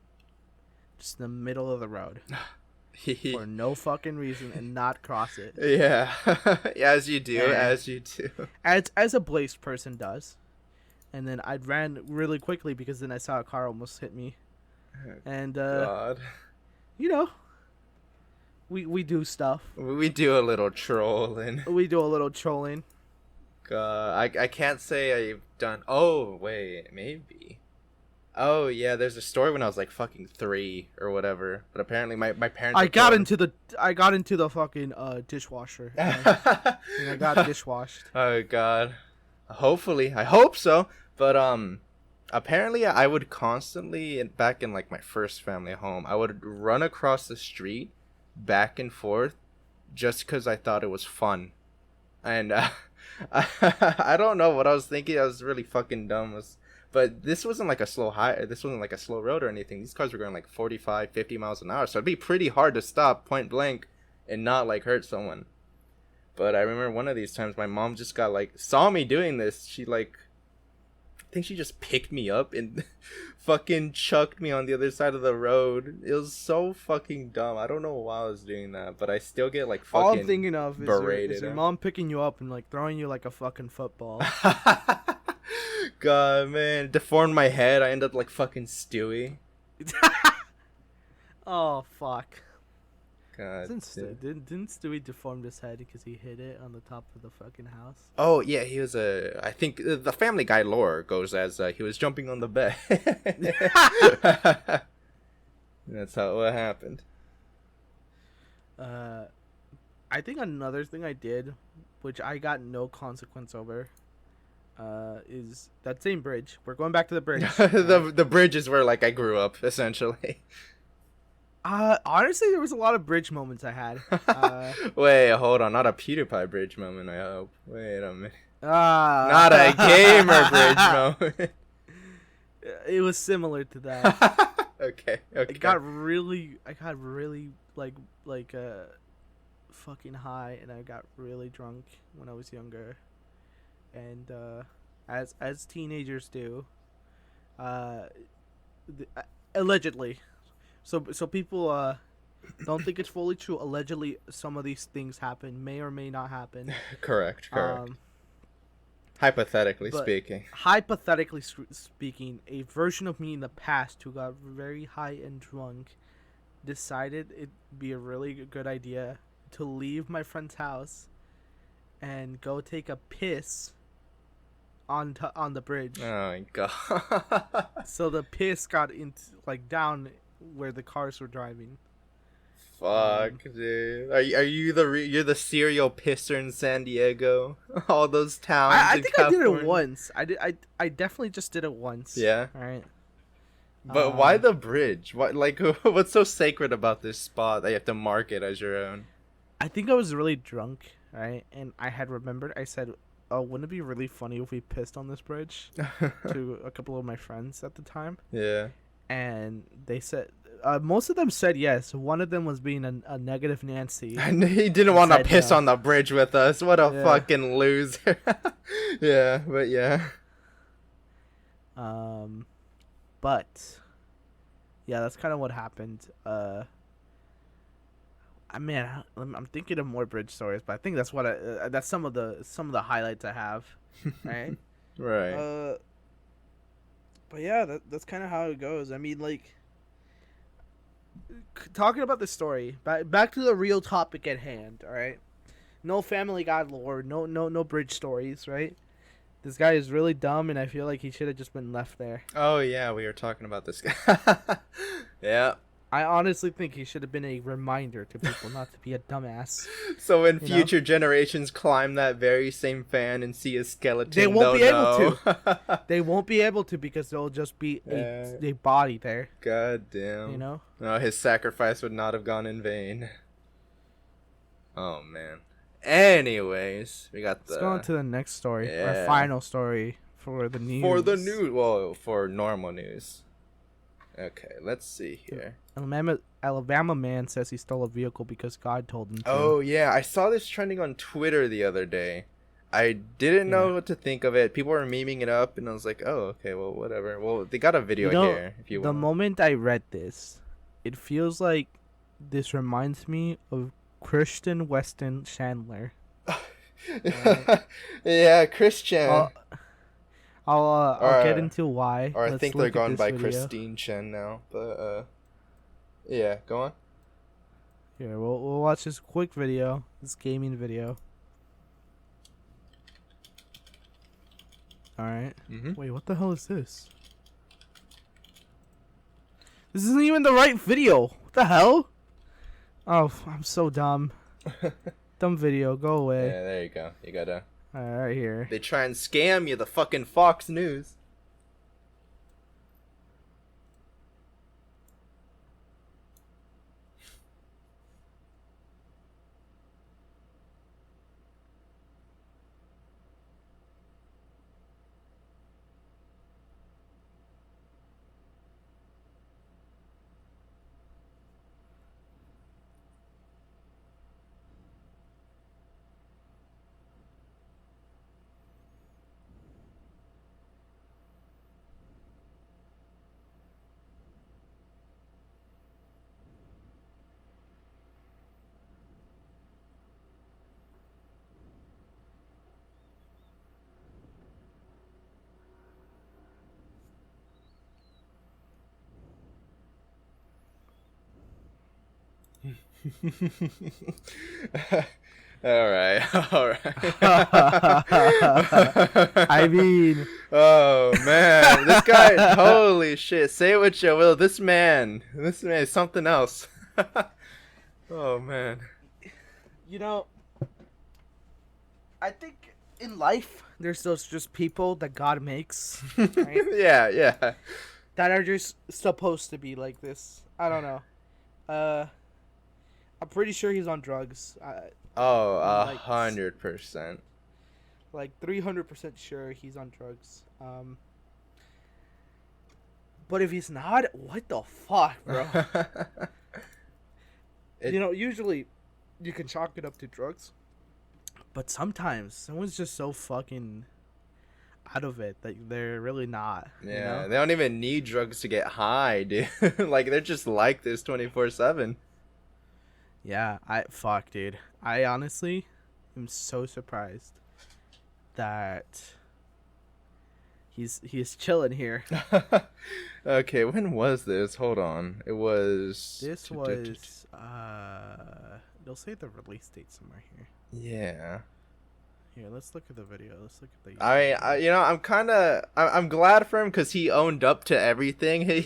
B: just in the middle of the road, for no fucking reason, and not cross it.
A: Yeah, as you do,
B: as a blazed person does. And then I ran really quickly because then I saw a car almost hit me. And
A: God,
B: you know, we do stuff.
A: We do a little trolling.
B: We do a little trolling.
A: God, I can't say I've done. Oh wait, maybe. Oh yeah, there's a story when I was like fucking 3 or whatever. But apparently my parents.
B: I got into the fucking dishwasher. And I got dishwashed.
A: Oh God. Hopefully, I hope so. But apparently I would constantly, back in like my first family home, I would run across the street back and forth just because I thought it was fun. And I don't know what I was thinking. I was really fucking dumb. But this wasn't like a slow road or anything. These cars were going like 45, 50 miles an hour. So it'd be pretty hard to stop point blank and not like hurt someone. But I remember one of these times my mom just saw me doing this. She I think she just picked me up and fucking chucked me on the other side of the road. It was so fucking dumb. I don't know why I was doing that, but I still get fucking
B: all I'm thinking of
A: berated.
B: Is your mom picking you up and throwing you like a fucking football.
A: God, man, deformed my head. I ended up fucking Stewie.
B: Oh fuck.
A: God,
B: didn't Stewie deform his head because he hit it on the top of the fucking house?
A: Oh yeah, he was I think the Family Guy lore goes as he was jumping on the bed. That's what happened.
B: I think another thing I did, which I got no consequence over, is that same bridge. We're going back to the bridge.
A: the bridge is where I grew up essentially.
B: Honestly, there was a lot of bridge moments I had.
A: Wait, hold on. Not a PewDiePie bridge moment, I hope. Wait a minute.
B: Not
A: a gamer bridge moment.
B: It was similar to that.
A: Okay.
B: I got really fucking high, and I got really drunk when I was younger. And as teenagers do, allegedly. So people don't think it's fully true. Allegedly, some of these things happen, may or may not happen.
A: Correct. Hypothetically speaking, a version of me in the past who got very high and drunk decided it'd be a really good idea to leave my friend's house and go take a piss on the bridge. Oh my God.
B: So the piss got into down where the cars were driving.
A: Fuck, dude. Are you you're the serial pisser in San Diego? All those towns.
B: I think California. I did it once. I definitely just did it once.
A: Yeah.
B: All right.
A: But why the bridge? What what's so sacred about this spot that you have to mark it as your own?
B: I think I was really drunk, right? And I had remembered. I said, "Oh, wouldn't it be really funny if we pissed on this bridge?" to a couple of my friends at the time.
A: Yeah.
B: And they said, most of them said yes. One of them was being a negative Nancy.
A: And he didn't want to piss on the bridge with us. What a fucking loser. Yeah, but yeah.
B: But yeah, that's kind of what happened. I'm thinking of more bridge stories, but I think that's that's some of the highlights I have, right?
A: Right.
B: But yeah, that's kind of how it goes. I mean, talking about the story, back to the real topic at hand. All right, no Family Guy lore, no bridge stories, right? This guy is really dumb, and I feel like he should have just been left there.
A: Oh yeah, we were talking about this guy. Yeah.
B: I honestly think he should have been a reminder to people not to be a dumbass.
A: So when
B: You know?
A: future generations climb that very same fan and see a skeleton,
B: They won't be able
A: to.
B: They won't be able to because there'll just be a body there.
A: God damn.
B: You know?
A: No, his sacrifice would not have gone in vain. Oh man. Anyways, we got
B: Let's go on to the next story.
A: Yeah.
B: Our final story for the news.
A: For the news. Well, for normal news. Okay, let's see here.
B: Alabama man says he stole a vehicle because God told him to.
A: Oh, yeah. I saw this trending on Twitter the other day. I didn't know what to think of it. People were memeing it up, and I was like, oh, okay, well, whatever. Well, they got a video here. If you
B: the
A: want.
B: moment I read this, it feels like this reminds me of Christian Weston Chandler.
A: Yeah, Christian.
B: I'll get into why.
A: Or I
B: Let's
A: think they're
B: look at
A: going
B: this
A: by
B: video.
A: Christine Chen now. But, yeah, go on.
B: Here, we'll watch this quick video. This gaming video. Alright.
A: Mm-hmm.
B: Wait, what the hell is this? This isn't even the right video. What the hell? Oh, I'm so dumb. Dumb video. Go away.
A: Yeah, there you go. You gotta...
B: Alright, here.
A: They try and scam you, the fucking Fox News. All right.
B: I mean,
A: oh man, this guy, holy shit! Say it with you will. This man is something else. Oh man.
B: you know, I think in life there's those just people that God makes, right?
A: Yeah.
B: That are just supposed to be like this. I don't know. I'm pretty sure he's on drugs.
A: Oh,
B: Like-
A: 100%.
B: Like 300% sure he's on drugs. But if he's not, what the fuck, bro? Usually you can chalk it up to drugs. But sometimes someone's just so fucking out of it that they're really not.
A: Yeah, they don't even need drugs to get high, dude. Like they're just like this 24/7.
B: Yeah, fuck, dude. I honestly am so surprised that he's chilling here.
A: Okay, when was this? Hold on. It was...
B: This was they'll say the release date somewhere here.
A: Yeah.
B: Here, let's look at the video. Let's look at the
A: I'm glad for him because he owned up to everything.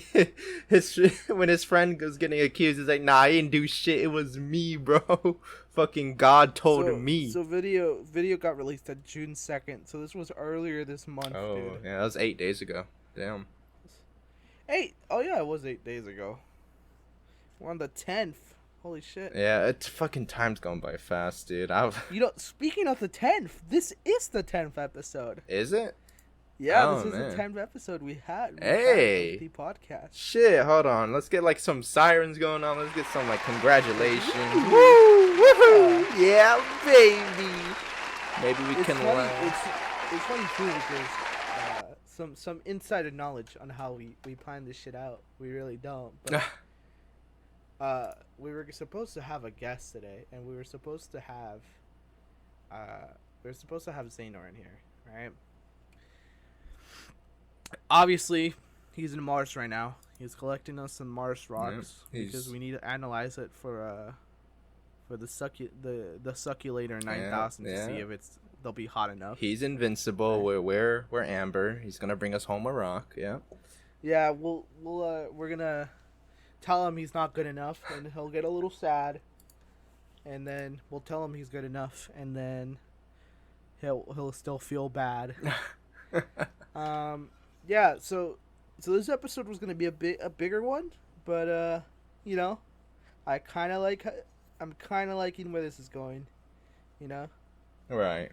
A: When his friend was getting accused, he's like, "Nah, I didn't do shit. It was me, bro. Fucking God told me."
B: So video got released on June 2nd. So this was earlier this month,
A: Oh,
B: dude.
A: yeah, that was 8 days ago. Damn.
B: 8? Oh yeah, it was 8 days ago. We're on the 10th. Holy shit.
A: Yeah, it's fucking time's going by fast, dude.
B: Speaking of the 10th, this is the 10th episode.
A: Is it?
B: Yeah,
A: Oh,
B: this is
A: man.
B: the 10th episode we had.
A: Hey.
B: The podcast.
A: Shit, hold on. Let's get like some sirens going on. Let's get some like congratulations. Woo! Woohoo! Yeah, baby. Maybe we can
B: It's funny too because some insider knowledge on how we plan this shit out. We really don't. But we were supposed to have a guest today, and we were supposed to have Zenor in here, right? Obviously, he's in Mars right now. He's collecting us some Mars rocks because we need to analyze it for the succulator 9000 to see if they'll be hot enough.
A: He's invincible.
B: Right.
A: We're Amber. He's gonna bring us home a rock. Yeah.
B: Yeah, we're gonna tell him he's not good enough, and he'll get a little sad. And then we'll tell him he's good enough, and then he'll still feel bad. Yeah. So this episode was gonna be a bigger one, but you know, I'm kind of liking where this is going. You know.
A: Right.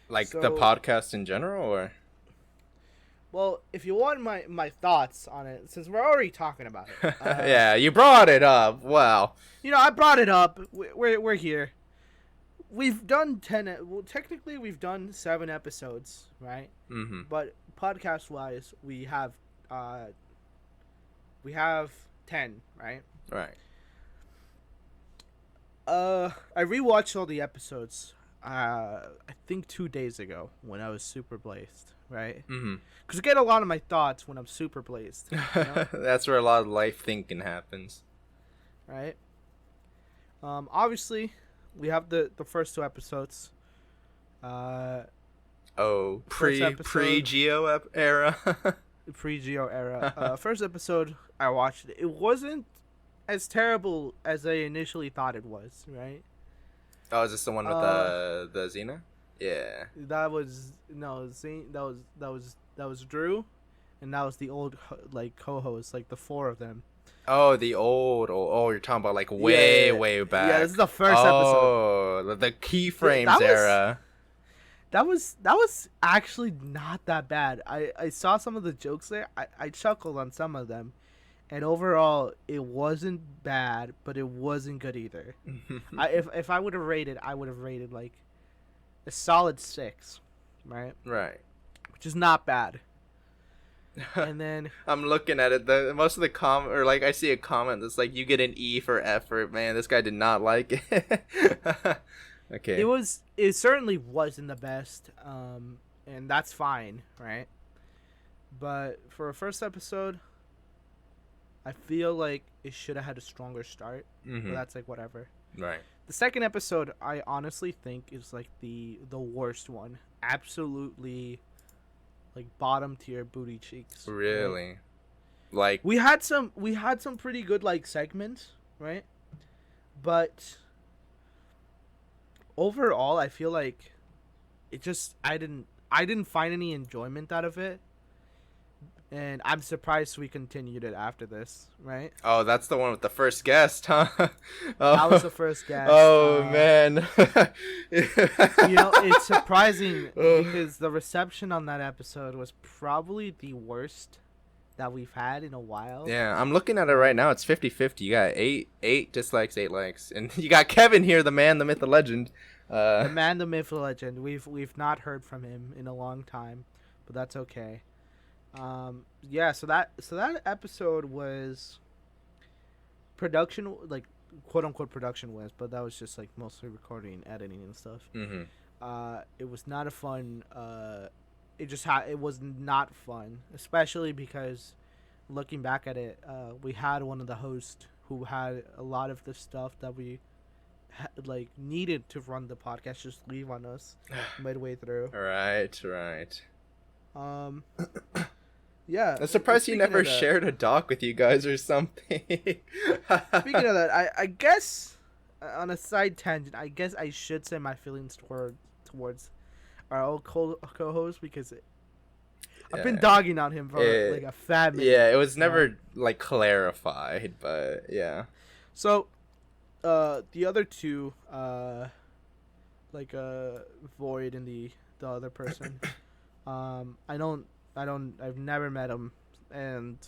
A: Like
B: So,
A: the podcast in general, or?
B: Well, if you want my thoughts on it, since we're already talking about it.
A: Yeah, you brought it up. Wow.
B: You know, I brought it up. We're here. We've done 10. Well, technically, we've done 7 episodes, right?
A: Mm-hmm.
B: But podcast wise, we have 10, right?
A: Right.
B: I rewatched all the episodes. I think 2 days ago when I was super blazed, right?
A: Mm-hmm.
B: Because I get a lot of my thoughts when I'm super blazed. You know?
A: That's where a lot of life thinking happens.
B: Right. Obviously, we have the first 2 episodes.
A: Pre-Geo era.
B: Pre-Geo era. First episode I watched, it wasn't as terrible as I initially thought it was. Right.
A: Oh, is this the one with the Xena? Yeah.
B: That was Drew, and that was the old co-host, like the 4 of them.
A: Oh, the old. Oh, you're talking about like way back.
B: Yeah, this is the first episode.
A: Oh, the keyframes era.
B: That was actually not that bad. I saw some of the jokes there. I chuckled on some of them, and overall it wasn't bad, but it wasn't good either. If I would have rated, I would have rated like a solid 6, right?
A: Right.
B: Which is not bad. And then
A: I'm looking at it. Most of the I see a comment that's like, "You get an E for effort." Man, this guy did not like it. Okay.
B: It certainly wasn't the best, and that's fine, right? But for a first episode, I feel like it should have had a stronger start.
A: Mm-hmm.
B: But that's like whatever.
A: Right.
B: The second episode, I honestly think is like the worst one. Absolutely, like bottom tier booty cheeks.
A: Really?
B: Right?
A: Like
B: we had some pretty good like segments, right? But overall, I feel like it just I didn't find any enjoyment out of it. And I'm surprised we continued it after this, right?
A: Oh, that's the one with the first guest, huh? Oh.
B: That was the first guest.
A: Oh, man.
B: You know, it's surprising because the reception on that episode was probably the worst that we've had in a while.
A: Yeah, I'm looking at it right now. It's 50-50. You got 8 dislikes, 8 likes. And you got Kevin here, the man, the myth, the legend.
B: The man, the myth, the legend. We've not heard from him in a long time, but that's okay. Yeah, so that episode was production, like quote unquote production was, but that was just like mostly recording, editing, and stuff.
A: Mm-hmm.
B: It was not a fun. It was not fun, especially because looking back at it, we had one of the hosts who had a lot of the stuff that we needed to run the podcast just leave on us midway through.
A: Right.
B: Yeah.
A: I'm surprised he never shared a doc with you guys or something.
B: Speaking of that, I guess on a side tangent, I guess I should say my feelings towards our old co-host because I've been dogging on him for like a fat minute.
A: Yeah, it was never like clarified, but yeah.
B: So, the other 2, Void and the other person, I've never met them, and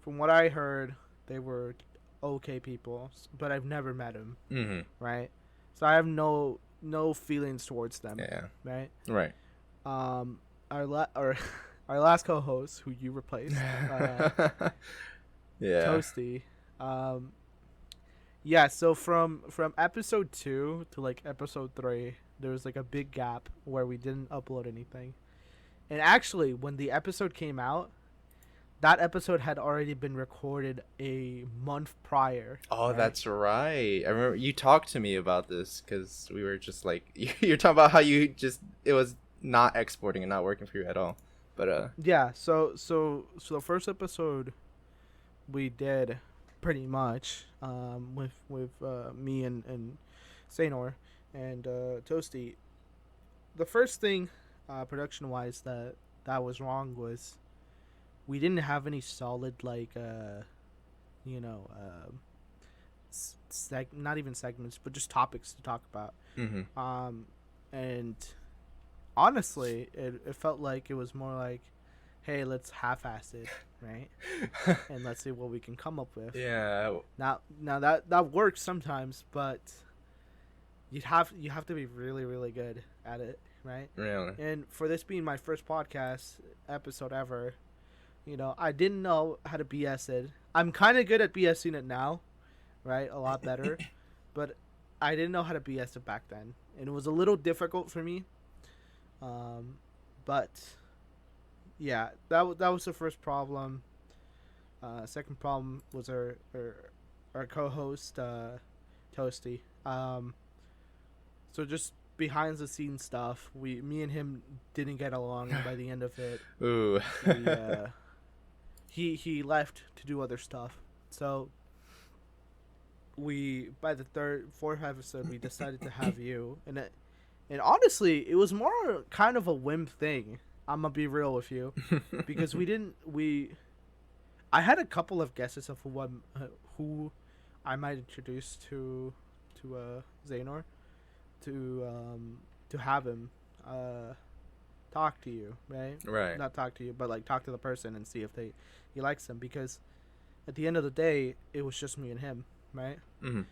B: from what I heard, they were okay people, but I've never met them.
A: Mm-hmm.
B: Right? So I have no feelings towards them.
A: Yeah.
B: Right?
A: Right.
B: Our last co-host, who you replaced,
A: Yeah.
B: Toasty. Yeah. So from episode 2 to like episode 3, there was like a big gap where we didn't upload anything. And actually, when the episode came out, that episode had already been recorded a month prior.
A: Oh,
B: right?
A: That's right. I remember you talked to me about this because we were just like, you're talking about how it was not exporting and not working for you at all. But
B: yeah. So the first episode we did pretty much with me and Zenor and Toasty. The first thing, production wise, that was wrong was we didn't have any solid like you know not even segments, but just topics to talk about.
A: Mm-hmm.
B: And honestly, it felt like it was more like, hey, let's half-ass it, right? And let's see what we can come up with.
A: Yeah.
B: Now that works sometimes, but you have to be really really good at it, right?
A: Really.
B: And for this being my first podcast episode ever, I didn't know how to BS it. I'm kind of good at BSing it now, right? A lot better, but I didn't know how to BS it back then, and it was a little difficult for me. But yeah, that was the first problem. Second problem was our co-host Toasty. So just behind the scenes stuff, me and him didn't get along, and by the end of it,
A: Ooh.
B: he left to do other stuff. So by the fourth episode, we decided to have you, and honestly, it was more kind of a whim thing. I'm gonna be real with you, because I had a couple of guesses of who I might introduce to Zenor to have him talk to you, right?
A: Right.
B: Not talk to you, but like talk to the person and see if he likes them, because at the end of the day, it was just me and him, right?
A: Mm-hmm.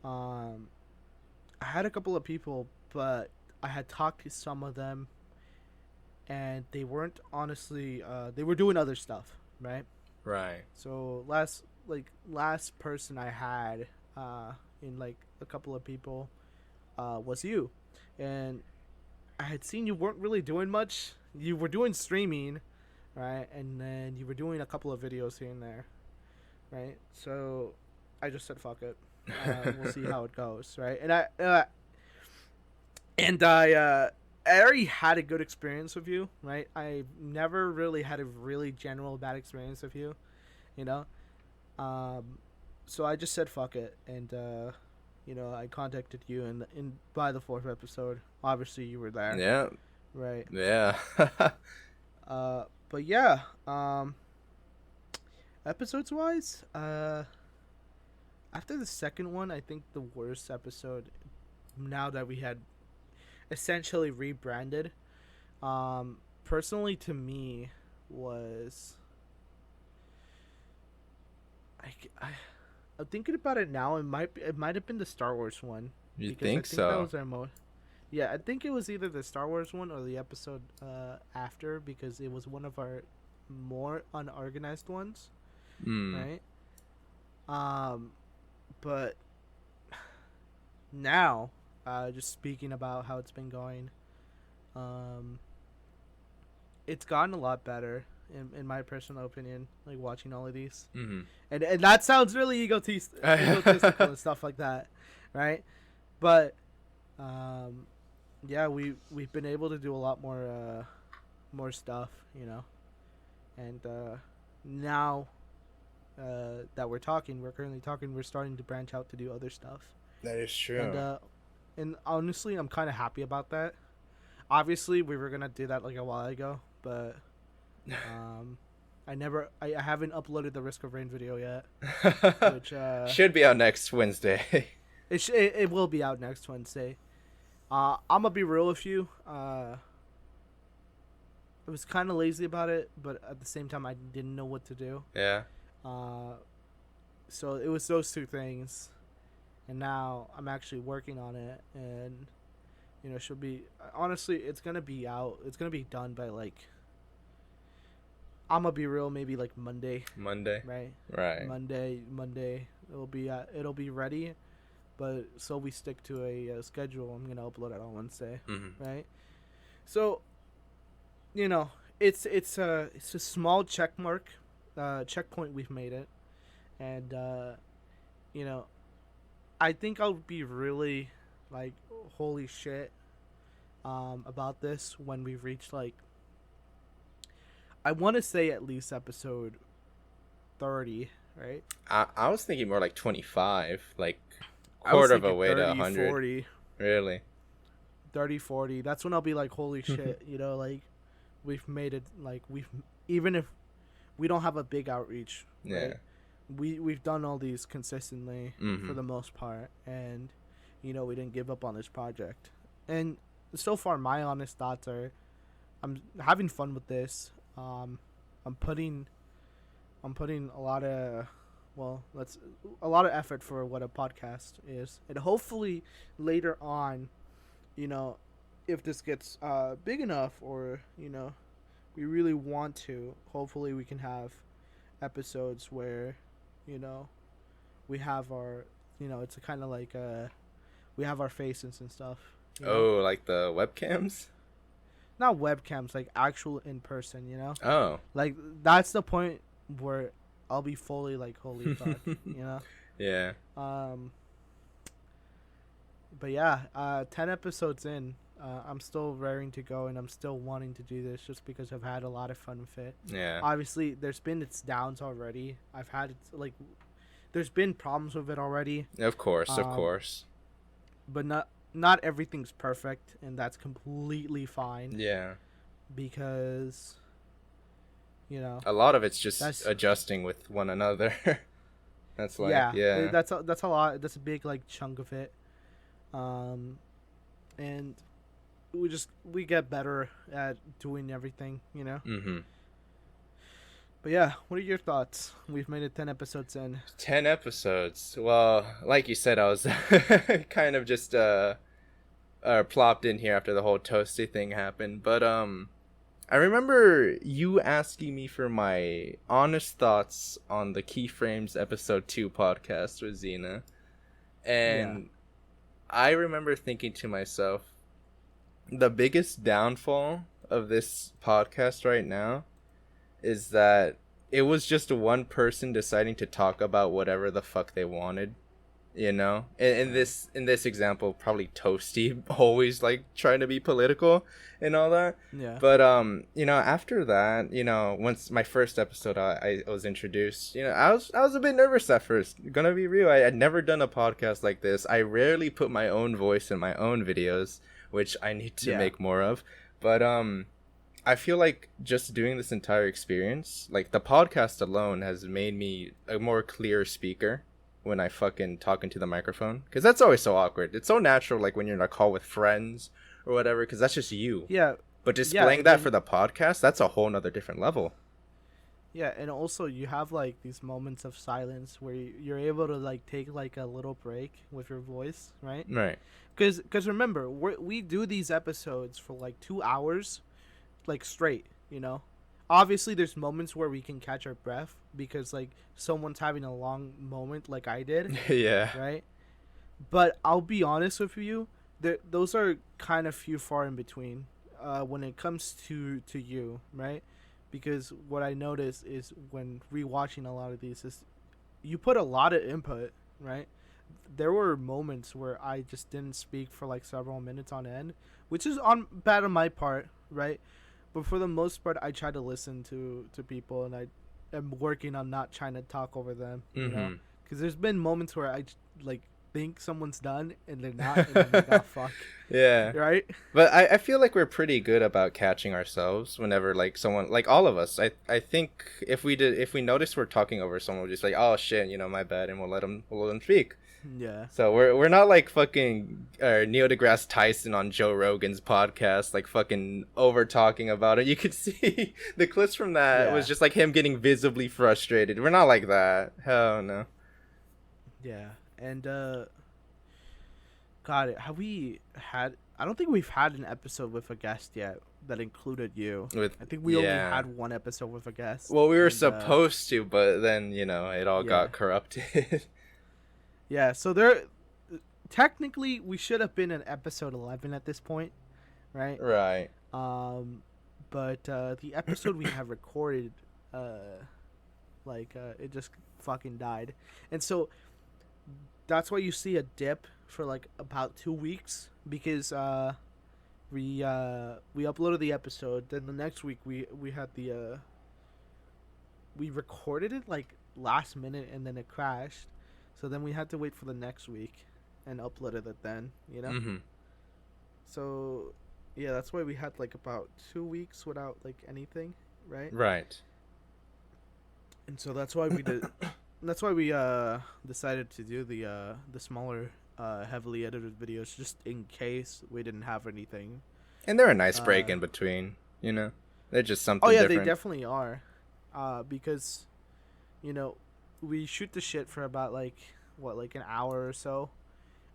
B: I had a couple of people, but I had talked to some of them, and they weren't honestly. They were doing other stuff, right?
A: Right.
B: So last person I had in like a couple of people was you, and I had seen you weren't really doing much. You were doing streaming, right? And then you were doing a couple of videos here and there, right? So I just said fuck it. We'll see how it goes, right? And I already had a good experience with you, right? I never really had a really general bad experience with you, you know. So I just said fuck it, and I contacted you, and by the fourth episode, obviously you were there.
A: Yeah.
B: Right.
A: Yeah.
B: But yeah, episodes wise, after the second one, I think the worst episode, now that we had essentially rebranded, personally to me, was I'm thinking about it now. It might have been the Star Wars one.
A: You
B: Because I
A: think
B: think
A: so?
B: that was our Yeah, I think it was either the Star Wars one or the episode after, because it was one of our more unorganized ones,
A: Mm.
B: right? But now, just speaking about how it's been going, um, it's gotten a lot better in my personal opinion. Like watching all of these,
A: Mm-hmm.
B: and that sounds really egotistical and stuff like that, right? But yeah, we've been able to do a lot more stuff, and now that we're currently talking, we're starting to branch out to do other stuff,
A: That is true.
B: and honestly, I'm kind of happy about that. Obviously, we were gonna do that like a while ago, but I haven't uploaded the Risk of Rain video yet, which
A: should be out next Wednesday.
B: it will be out next Wednesday. I'm gonna be real with you. I was kind of lazy about it, but at the same time, I didn't know what to do.
A: Yeah.
B: So it was those two things, and now I'm actually working on it, and she'll be honestly, it's gonna be out. It's gonna be done by like, I'm gonna be real, maybe like Monday.
A: Monday.
B: Right.
A: Right.
B: Monday. It'll be ready. But so we stick to a schedule. I'm gonna upload it on Wednesday,
A: Mm-hmm.
B: right? So, it's a small checkpoint we've made it, and I think I'll be really like holy shit about this when we reach like, I want to say at least episode 30, right?
A: I was thinking more like 25, like
B: I was
A: quarter of a
B: thinking
A: way to
B: 30,
A: 100.
B: 40.
A: Really?
B: 30, 40. That's when I'll be like, holy shit, you know, like we've made it. Like we've, even if we don't have a big outreach,
A: Yeah.
B: right? We've done all these consistently for
A: Mm-hmm.
B: the most part, and you know we didn't give up on this project. And so far, my honest thoughts are, I'm having fun with this. I'm putting a lot of, well, that's a lot of effort for what a podcast is, and hopefully later on, you know, if this gets big enough, or you know, we really want to, hopefully we can have episodes where, you know, we have our, you know, it's kind of like we have our faces and stuff, you know,
A: Oh, like the webcams?
B: not webcams, like actual in person, you know,
A: Oh.
B: like that's the point where I'll be fully like, holy fuck, you know.
A: Yeah.
B: um but yeah, 10 episodes in, I'm still raring to go, and I'm still wanting to do this just because I've had a lot of fun with it.
A: Yeah.
B: Obviously there's been its downs already. I've had like, there's been problems with it already.
A: Of course, of
B: um
A: course.
B: but not everything's perfect, and that's completely fine,
A: Yeah.
B: because you know,
A: A lot of it's just
B: that's,
A: adjusting with one another. That's like,
B: yeah,
A: yeah.
B: that's a lot, that's a big like chunk of it. um and we get better at doing everything, you know.
A: Mm-hmm.
B: But yeah, what are your thoughts? We've made it 10 episodes in.
A: 10 episodes. Well, like you said, I was kind of just plopped in here after the whole toasty thing happened. But I remember you asking me for my honest thoughts on the Keyframes episode 2 podcast with Xena. And I remember thinking to myself, the biggest downfall of this podcast right now is that it was just one person deciding to talk about whatever the fuck they wanted, you know. In this example, probably Toasty always like trying to be political and all that.
B: Yeah.
A: But you know, after that, you know, once my first episode I was introduced, you know, I was a bit nervous at first, gonna be real. I had never done a podcast like this. I rarely put my own voice in my own videos, which I need to make more of. But I feel like just doing this entire experience, like the podcast alone, has made me a more clear speaker when I fucking talk into the microphone. Because that's always so awkward. It's so natural, like when you're in a call with friends or whatever, because that's just you.
B: Yeah.
A: But displaying that for the podcast, that's a whole nother different level.
B: Yeah, and also you have like these moments of silence where you're able to like take like a little break with your voice, right?
A: Right.
B: Because remember, we do these episodes for like 2 hours, like straight, you know. Obviously there's moments where we can catch our breath because like someone's having a long moment like I did.
A: Yeah.
B: Right. But I'll be honest with you, those are kind of few far in between when it comes to you, right? Because what I notice is when rewatching a lot of these is you put a lot of input, right? There were moments where I just didn't speak for like several minutes on end, which is on bad on my part, right? But for the most part, I try to listen to people, and I am working on not trying to talk over them, you know? Because there's been moments where I like think someone's done and they're not, and I'm like, oh, fuck.
A: Yeah.
B: Right?
A: But I feel like we're pretty good about catching ourselves whenever like someone, like all of us. I think if we notice we're talking over someone, we're just like, oh shit, you know, my bad, and we'll let them speak.
B: Yeah.
A: So we're not like fucking Neil deGrasse Tyson on Joe Rogan's podcast, like fucking over talking about it. You could see the clips from that was just like him getting visibly frustrated. We're not like that. Hell no.
B: Yeah. And God, have we had? I don't think we've had an episode with a guest yet that included you. I think we only had one episode with a guest.
A: Well, we were supposed to, but then you know it all got corrupted.
B: Yeah, so there, technically, we should have been in episode 11 at this point, right?
A: Right.
B: But the episode we have recorded, it just fucking died, and so that's why you see a dip for like about 2 weeks, because we uploaded the episode, then the next week we had the we recorded it like last minute, and then it crashed. So then we had to wait for the next week and uploaded it then,
A: Mm-hmm.
B: So yeah, that's why we had like about 2 weeks without like anything, right?
A: Right.
B: And so that's why we did. That's why we decided to do the smaller heavily edited videos just in case we didn't have anything.
A: And they're a nice break
B: Uh,
A: in between, you know? They're just
B: oh
A: something
B: yeah,
A: different.
B: they definitely are. Because we shoot the shit for about like like an hour or so,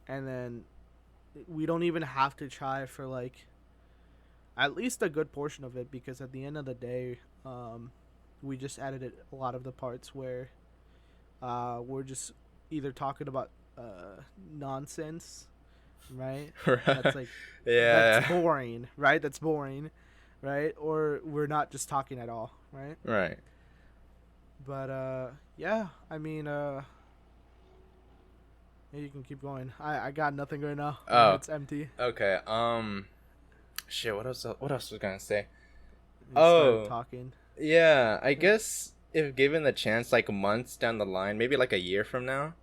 B: and then we don't even have to try for like at least a good portion of it, because at the end of the day, we just edited a lot of the parts where we're just either talking about nonsense, right? That's like
A: Yeah.
B: that's boring, right? That's boring, right? Or we're not just talking at all, right?
A: Right.
B: But yeah, I mean, yeah, you can keep going. I got nothing right now.
A: Oh.
B: It's empty.
A: Okay. Shit. What else? What else was I gonna say?
B: You started
A: Oh.
B: talking.
A: Yeah. I guess if given the chance, like months down the line, maybe like a year from now,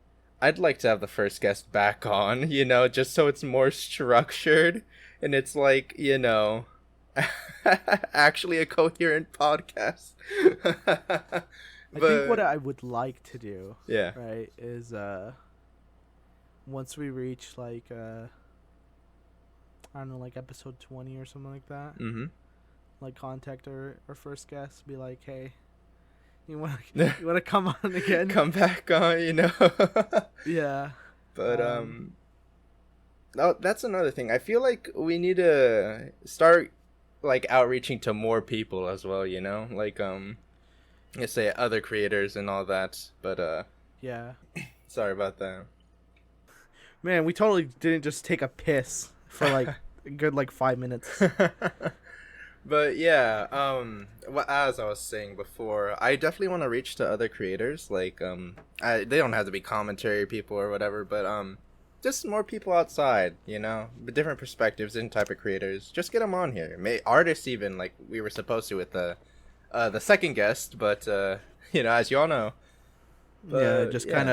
A: I'd like to have the first guest back on. Just so it's more structured and it's like actually a coherent podcast.
B: I think what I would like to do,
A: Yeah.
B: right, is once we reach like I don't know, like episode 20 or something like that,
A: Mm-hmm.
B: like contact our first guest, be like, hey, you wanna come on again?
A: Come back on,
B: Yeah.
A: But oh, that's another thing. I feel like we need to start like outreaching to more people as well, like let's say other creators and all that. But
B: Yeah.
A: sorry about that.
B: Man, we totally didn't just take a piss for like a good like 5 minutes.
A: But yeah, as I was saying before, I definitely want to reach to other creators. Like, they don't have to be commentary people or whatever, but just more people outside, with different perspectives and type of creators. Just get them on here. Artists even, like we were supposed to with the second guest, but as you all know,
B: Yeah, just kind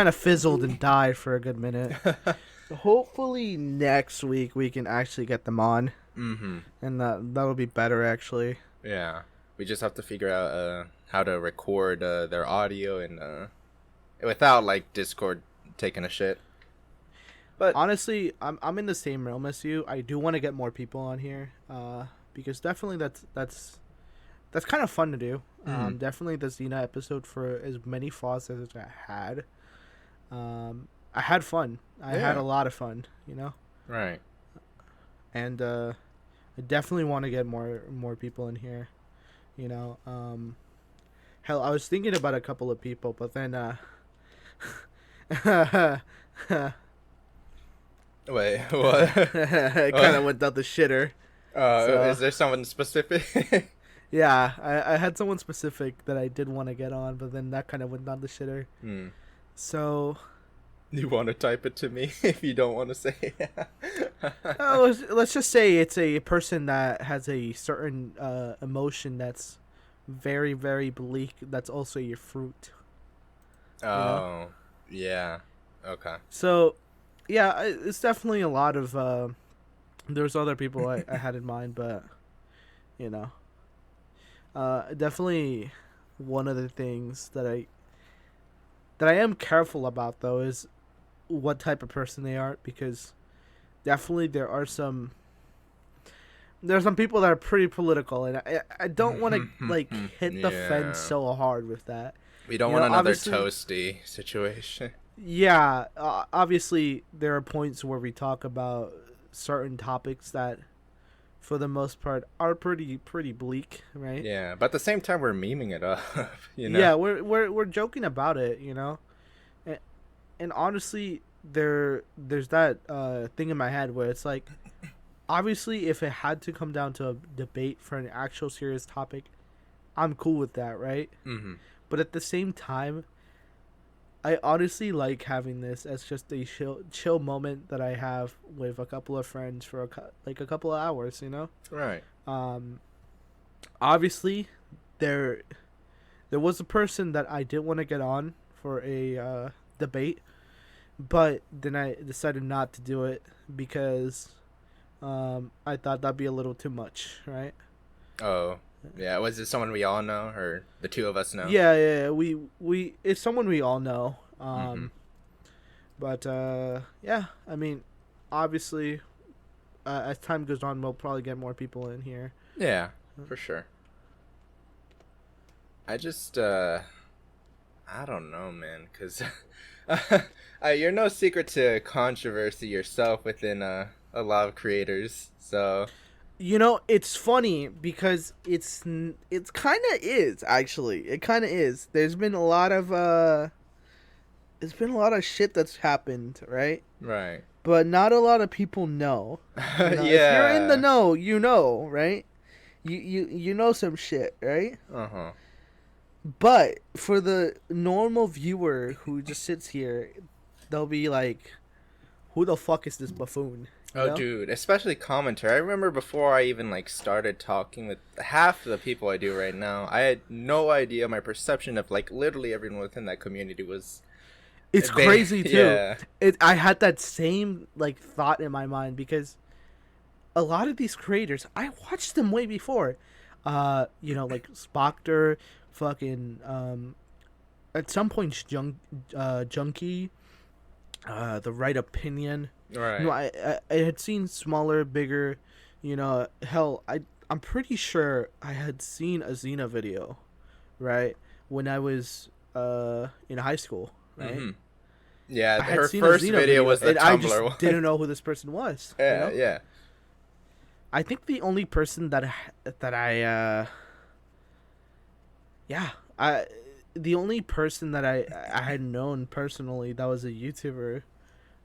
B: of fizzled and died for a good minute. Hopefully next week we can actually get them on.
A: Mm-hmm.
B: And that'll be better, actually.
A: Yeah, we just have to figure out how to record their audio and without like Discord taking a shit. But
B: honestly, I'm in the same realm as you. I do want to get more people on here, because definitely that's kind of fun to do.
A: Mm-hmm.
B: Definitely the Xena episode, for as many flaws as I had, I had fun. I had a lot of fun,
A: Right.
B: And I definitely want to get more people in here, hell, I was thinking about a couple of people, but then
A: Wait, what?
B: it kind of went down the shitter.
A: Is there someone specific?
B: Yeah, I had someone specific that I did want to get on, but then that kind of went down the shitter. So
A: You want to type it to me if you don't want to say it?
B: let's just say it's a person that has a certain emotion that's very, very bleak. That's also your fruit.
A: Oh, yeah. Okay.
B: So, yeah, it's definitely a lot of. There's other people I had in mind, but definitely one of the things that I am careful about, though, is what type of person they are, because definitely there's some people that are pretty political, and I don't want to like hit the fence so hard with that.
A: We don't want another toasty situation.
B: Yeah, obviously there are points where we talk about certain topics that, for the most part, are pretty bleak, right?
A: Yeah, but at the same time, we're memeing it up,
B: Yeah, we're joking about it, and honestly, there's that thing in my head where it's like, obviously, if it had to come down to a debate for an actual serious topic, I'm cool with that, right?
A: Mm-hmm.
B: But at the same time, I honestly like having this as just a chill moment that I have with a couple of friends for a couple of hours,
A: Right.
B: Obviously, There was a person that I did want to get on for a debate, but then I decided not to do it because I thought that'd be a little too much, right?
A: Oh, yeah. Was it someone we all know, or the two of us know?
B: Yeah. We it's someone we all know.
A: Mm-hmm.
B: But yeah, I mean, obviously, as time goes on, we'll probably get more people in here.
A: Yeah, for sure. I just, I don't know, man, because you're no secret to controversy yourself within a lot of creators, so.
B: You know, it's funny because it's kind of is actually. It kind of is. There's been a lot of shit that's happened, right?
A: Right.
B: But not a lot of people know. You know,
A: Yeah.
B: if you're in the know, you know, right? You know some shit, right?
A: Uh-huh.
B: But for the normal viewer who just sits here, they'll be like, "Who the fuck is this buffoon?" You
A: Oh,
B: know?
A: dude, especially commentary. I remember before I even like started talking with half the people I do right now, I had no idea my perception of like literally everyone within that community was.
B: It's crazy too.
A: Yeah.
B: I had that same like thought in my mind because a lot of these creators, I watched them way before. You know, like Spocter, fucking at some point Junkie, the right opinion.
A: Right.
B: You know, I had seen smaller, bigger, you know, hell, I'm pretty sure I had seen a Xena video, right? When I was in high school, right?
A: Mm-hmm. Yeah,
B: I had
A: her
B: seen
A: first
B: a Xena
A: video was the
B: and I just
A: Tumblr one.
B: didn't know who this person was.
A: Yeah,
B: you know?
A: yeah.
B: I think the only person that the only person that I had known personally that was a YouTuber,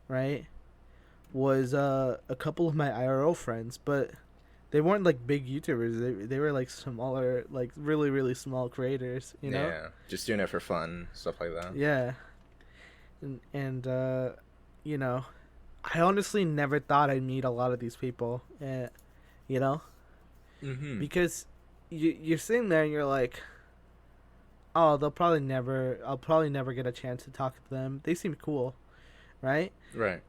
B: right, was a couple of my IRL friends, but they weren't like big YouTubers. They were like smaller, like really really small creators, you know?
A: Yeah, just doing it for fun, stuff like that.
B: Yeah. And you know, I honestly never thought I'd meet a lot of these people, you know?
A: Mm-hmm.
B: Because you're sitting there and you're like, oh, I'll probably never get a chance to talk to them. They seem cool, right?
A: Right.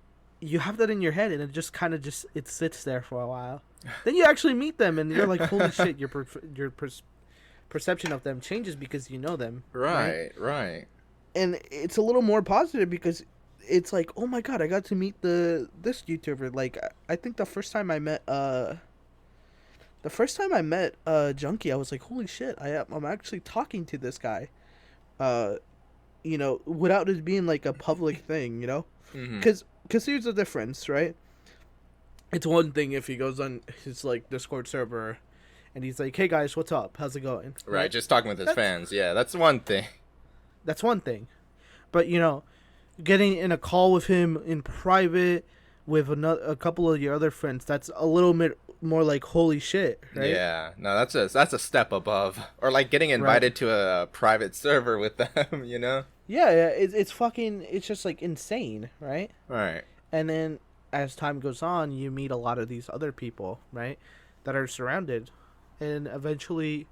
B: You have that in your head, and it just kind of it sits there for a while. Then you actually meet them, and you're like, holy shit! Your perception of them changes because you know them.
A: Right.
B: And it's a little more positive because it's like, oh my god, I got to meet this YouTuber. Like, I think the first time I met Junkie, I was like, holy shit, I'm actually talking to this guy. You know, without it being like a public thing, you know? Because here's the difference, right? It's one thing if he goes on his like Discord server and he's like, hey guys, what's up? How's it going?
A: Right, just talking with his fans. Yeah, that's one thing.
B: That's one thing. But, you know, getting in a call with him in private with a couple of your other friends, that's a little bit more like holy shit, right?
A: Yeah, no, that's a step above. Or like getting invited to a private server with them, you know?
B: Yeah, it's fucking, it's just like insane, right?
A: Right.
B: And then as time goes on, you meet a lot of these other people, right? That are surrounded. And eventually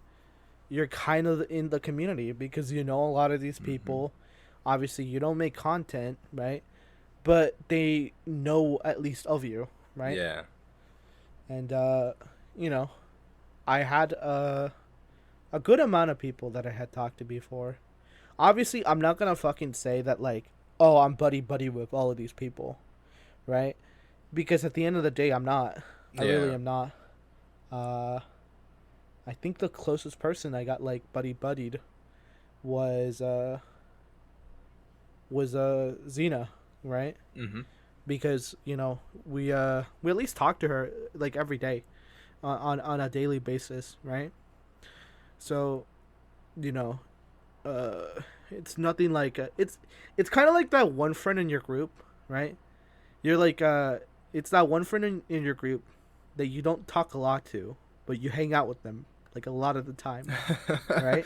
B: you're kind of in the community because you know a lot of these people. Obviously, you don't make content, right? But they know at least of you, right?
A: Yeah.
B: And, you know, I had a good amount of people that I had talked to before. Obviously, I'm not going to fucking say that, like, oh, I'm buddy-buddy with all of these people, right? Because at the end of the day, I'm not. I really am not. I think the closest person I got, like, buddy-buddied was Xena, right?
A: Mm-hmm.
B: Because, you know, we at least talk to her like every day on a daily basis, right? So, you know, it's nothing like it's kind of like that one friend in your group, right? You're like it's that one friend in your group that you don't talk a lot to, but you hang out with them like a lot of the time, right?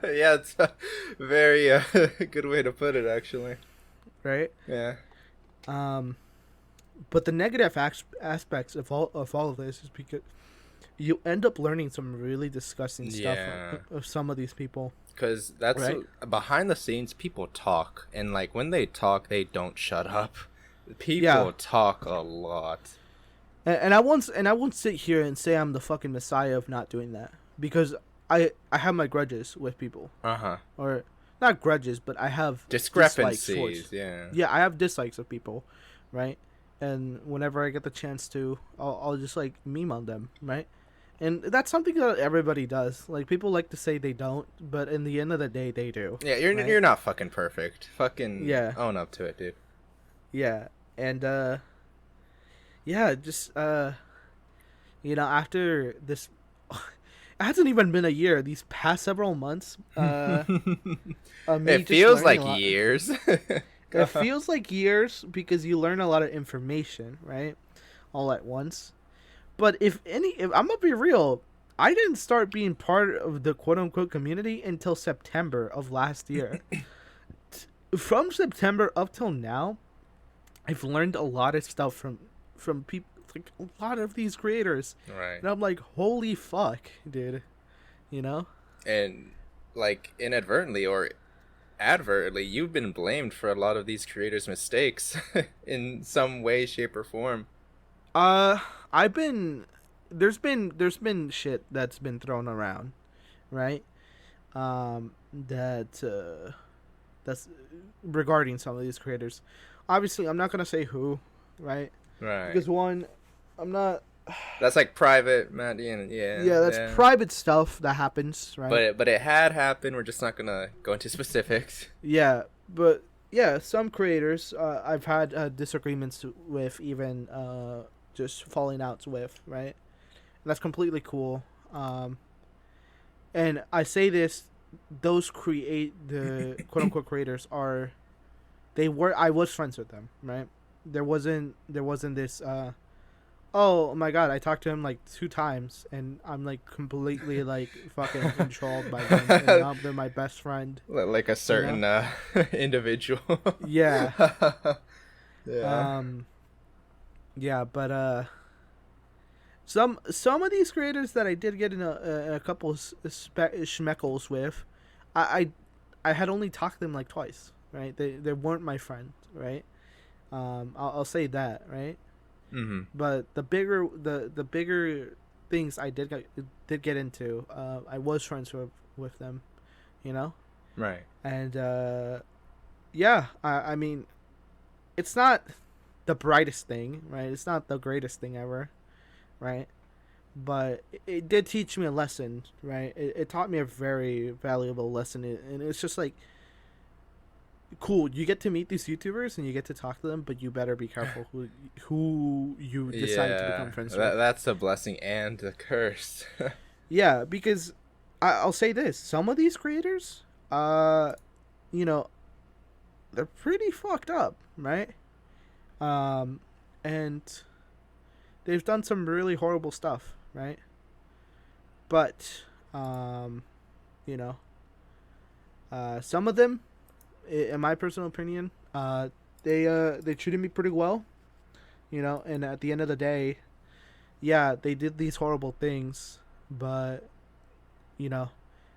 A: Yeah, it's a very good way to put it, actually.
B: Right?
A: Yeah.
B: But the negative aspects of all of this is you end up learning some really disgusting stuff
A: Yeah.
B: of some of these people.
A: Because that's
B: Right.
A: behind the scenes, people talk, and like when they talk, they don't shut up.
B: Yeah,
A: People talk a lot.
B: and I won't sit here and say I'm the fucking messiah of not doing that, because I have my grudges with people,
A: Uh-huh.
B: or not grudges, but I have dislikes
A: Discrepancies,
B: towards.
A: yeah.
B: Yeah, I have dislikes of people, right? And whenever I get the chance to, I'll just like meme on them, right? And that's something that everybody does. Like, people like to say they don't, but in the end of the day, they do.
A: Yeah, you're
B: Right?
A: not fucking perfect. Fucking
B: Yeah,
A: own up to it, dude.
B: yeah, and yeah, just after this, it hasn't even been a year. These past several months, me
A: It
B: just
A: feels
B: learning
A: like
B: a lot.
A: years.
B: It feels like years because you learn a lot of information, right, all at once. But if I'm gonna be real, I didn't start being part of the quote unquote community until September of last year. From September up till now, I've learned a lot of stuff from people, like a lot of these creators,
A: Right.
B: and I'm like, holy fuck, dude, you know?
A: And like inadvertently or advertently, you've been blamed for a lot of these creators' mistakes in some way, shape, or form.
B: I've been there's been shit that's been thrown around, right? That's regarding some of these creators. Obviously, I'm not gonna say who, right?
A: Right.
B: Because one, I'm not.
A: That's like private, man. Yeah,
B: Yeah, that's
A: yeah.
B: private stuff that happens, right?
A: But it had happened. We're just not gonna go into specifics.
B: Yeah, but yeah, some creators I've had disagreements with, even just falling outs with, right? And that's completely cool. And I say this, those the quote unquote creators are, I was friends with them, right? There wasn't this oh my god, I talked to him like 2 times and I'm like completely like fucking enthralled by them, and now they're my best friend.
A: Like a certain individual.
B: Yeah.
A: Yeah.
B: Yeah, but some of these creators that I did get in a couple schmeckles with, I I had only talked to them like twice, right? They weren't my friend, right? I'll say that, right?
A: Mm-hmm.
B: But the bigger things I did get into, I was friends with them, you know.
A: Right.
B: And yeah, I mean, it's not the brightest thing, right? It's not the greatest thing ever, right? But it did teach me a lesson, right? It taught me a very valuable lesson, and it's just like, cool. You get to meet these YouTubers and you get to talk to them, but you better be careful who you decide to become friends with.
A: That's a blessing and a curse.
B: Yeah, because I'll say this: some of these creators, you know, they're pretty fucked up, right? And they've done some really horrible stuff, right? But, you know, some of them, in my personal opinion, they treated me pretty well, you know. And at the end of the day, yeah, they did these horrible things, but, you know,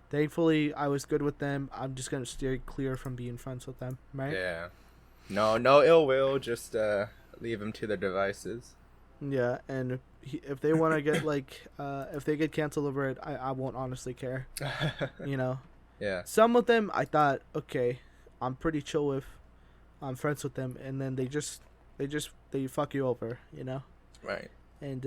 B: thankfully I was good with them. I'm just gonna steer clear from being friends with them, right?
A: Yeah. No ill will. Just leave them to their devices.
B: Yeah, and if they want to get like, if they get canceled over it, I won't honestly care, you know.
A: Yeah.
B: Some of them I thought, okay, I'm pretty chill with, I'm friends with them, and then they fuck you over, you know.
A: Right.
B: And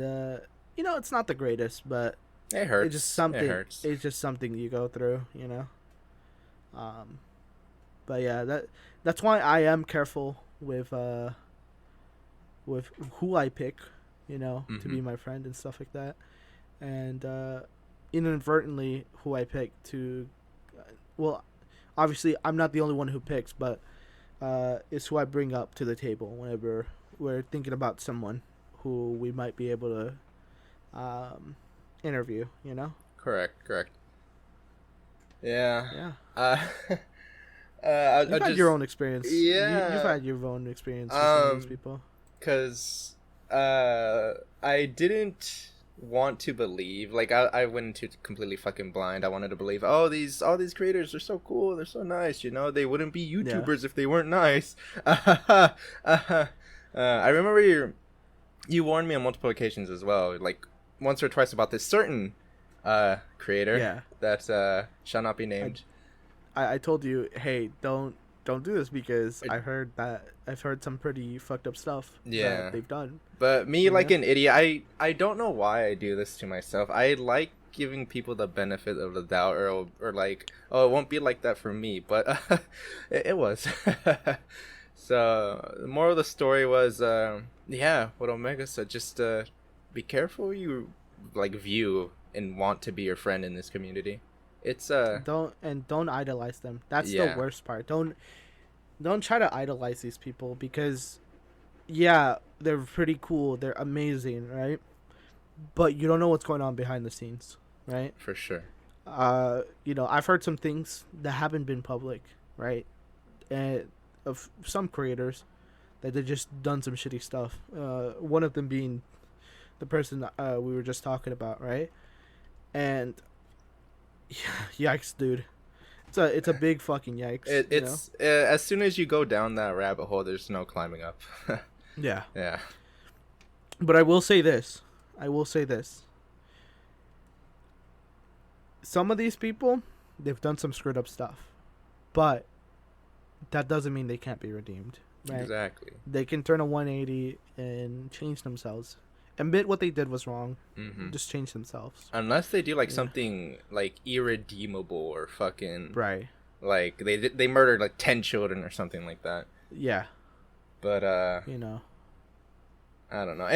B: you know, it's not the greatest, but
A: It hurts.
B: it's just something.
A: It hurts.
B: It's just something you go through, you know. But yeah, that's why I am careful with who I pick, you know, to be my friend and stuff like that, and inadvertently who I pick to, well, obviously I'm not the only one who picks, but it's who I bring up to the table whenever we're thinking about someone who we might be able to interview, you know.
A: Correct. Yeah.
B: Yeah. You've had your own experience.
A: Yeah.
B: You've had your own experience with some of these people.
A: Because I didn't want to believe, like I went into it completely fucking blind. I wanted to believe, oh, all these creators are so cool, they're so nice, you know, they wouldn't be
B: Yeah.
A: YouTubers if they weren't nice. I remember you warned me on multiple occasions as well, like once or twice, about this certain creator,
B: Yeah.
A: that shall not be named.
B: I told you, hey, don't do this, because I've heard some pretty fucked up stuff that they've done.
A: But me, like an idiot, I don't know why I do this to myself. I like giving people the benefit of the doubt, or like, oh, it won't be like that for me, but it was. So the moral of the story was, what Omega said, just be careful who you like view and want to be your friend in this community. It's
B: don't idolize them. That's the worst part. Don't try to idolize these people, because they're pretty cool, they're amazing, right? But you don't know what's going on behind the scenes, right?
A: For sure.
B: I've heard some things that haven't been public, right? And of some creators that they just done some shitty stuff. One of them being the person we were just talking about, right? And yikes, dude. It's a big fucking yikes.
A: It's as soon as you go down that rabbit hole, there's no climbing up.
B: Yeah.
A: Yeah.
B: But I will say this. Some of these people, they've done some screwed up stuff, but that doesn't mean they can't be redeemed, right?
A: Exactly.
B: They can turn a 180 and change themselves. Admit what they did was wrong.
A: Mm-hmm.
B: Just change themselves.
A: Unless they do like something like irredeemable, or fucking
B: right.
A: Like they murdered like 10 children or something like that.
B: Yeah.
A: But I don't know.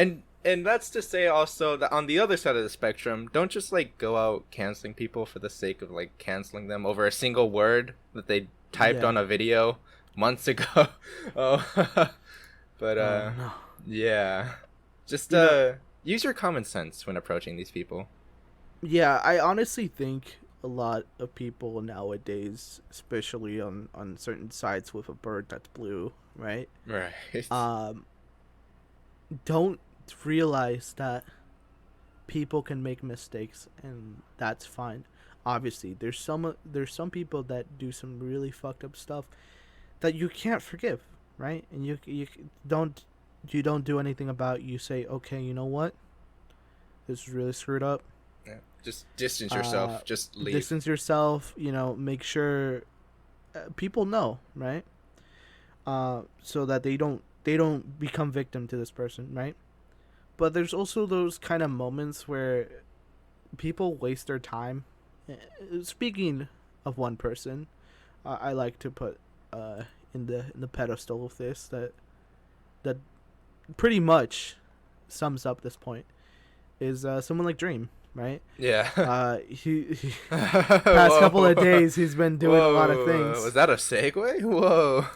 A: And that's to say also that on the other side of the spectrum, don't just like go out canceling people for the sake of like canceling them over a single word that they typed on a video months ago. But
B: no.
A: Yeah. Just use your common sense when approaching these people.
B: Yeah, I honestly think a lot of people nowadays, especially on certain sites with a bird that's blue, right?
A: Right.
B: Don't realize that people can make mistakes, and that's fine. Obviously, there's some people that do some really fucked up stuff that you can't forgive, right? And you don't do anything about. You say, okay, you know what? This is really screwed up.
A: Yeah. Just distance yourself. Just leave.
B: Distance yourself. Make sure people know, right? So that they don't become victim to this person, right? But there's also those kind of moments where people waste their time. Speaking of one person, I like to put in the pedestal of this that pretty much sums up this point is someone like Dream, right?
A: Yeah.
B: He past couple of days he's been doing a lot of things.
A: Was that a segue? Whoa.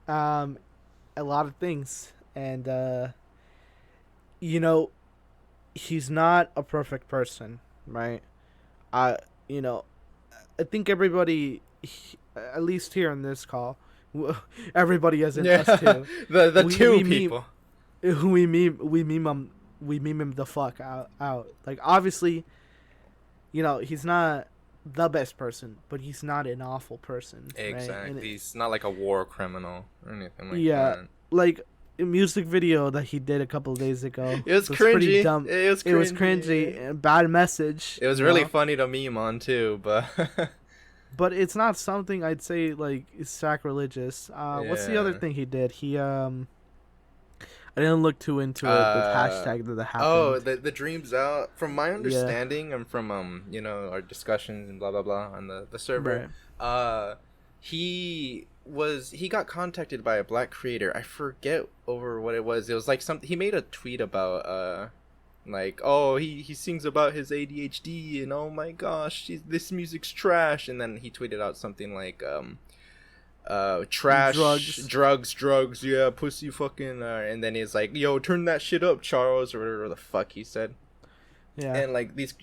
B: A lot of things, and he's not a perfect person, right? I think everybody, at least here on this call, everybody as in us too.
A: the two people.
B: We meme him the fuck out. Like, obviously, he's not the best person, but he's not an awful person.
A: Exactly.
B: Right?
A: He's not like a war criminal or anything like that.
B: Yeah, like a music video that he did a couple of days ago.
A: It was cringy.
B: Pretty dumb.
A: It was
B: cringy and bad message.
A: It was really funny to meme on too, but
B: but it's not something I'd say like is sacrilegious. What's the other thing he did? He I didn't look too into it. The hashtag that happened.
A: Oh, the dreams out. From my understanding and from our discussions and blah blah blah on the server,
B: right.
A: He got contacted by a black creator. I forget over what it was. It was like something. He made a tweet about like, oh, he sings about his ADHD and oh my gosh, this music's trash. And then he tweeted out something like trash, drugs, yeah, pussy, fucking, and then he's like, yo, turn that shit up, Charles, or whatever the fuck he said. Yeah. And like this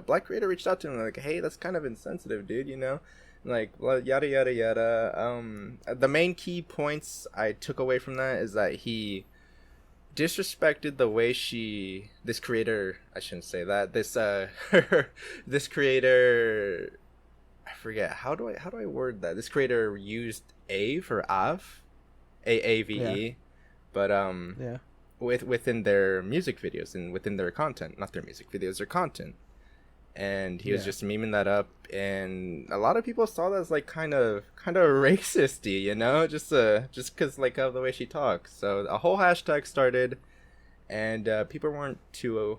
A: black creator reached out to him like, hey, that's kind of insensitive, dude, like, well, yada yada yada. The main key points I took away from that is that he disrespected the way this creator, I shouldn't say that, this creator, I forget, how do I word that, this creator used A for Av,
B: Yeah.
A: AAVE, but
B: Yeah.
A: within their music videos and within their content, not their music videos, their content. And he was
B: Yeah.
A: just memeing that up, and a lot of people saw that as like kind of racisty, just because like of the way she talks. So a whole hashtag started, and people weren't too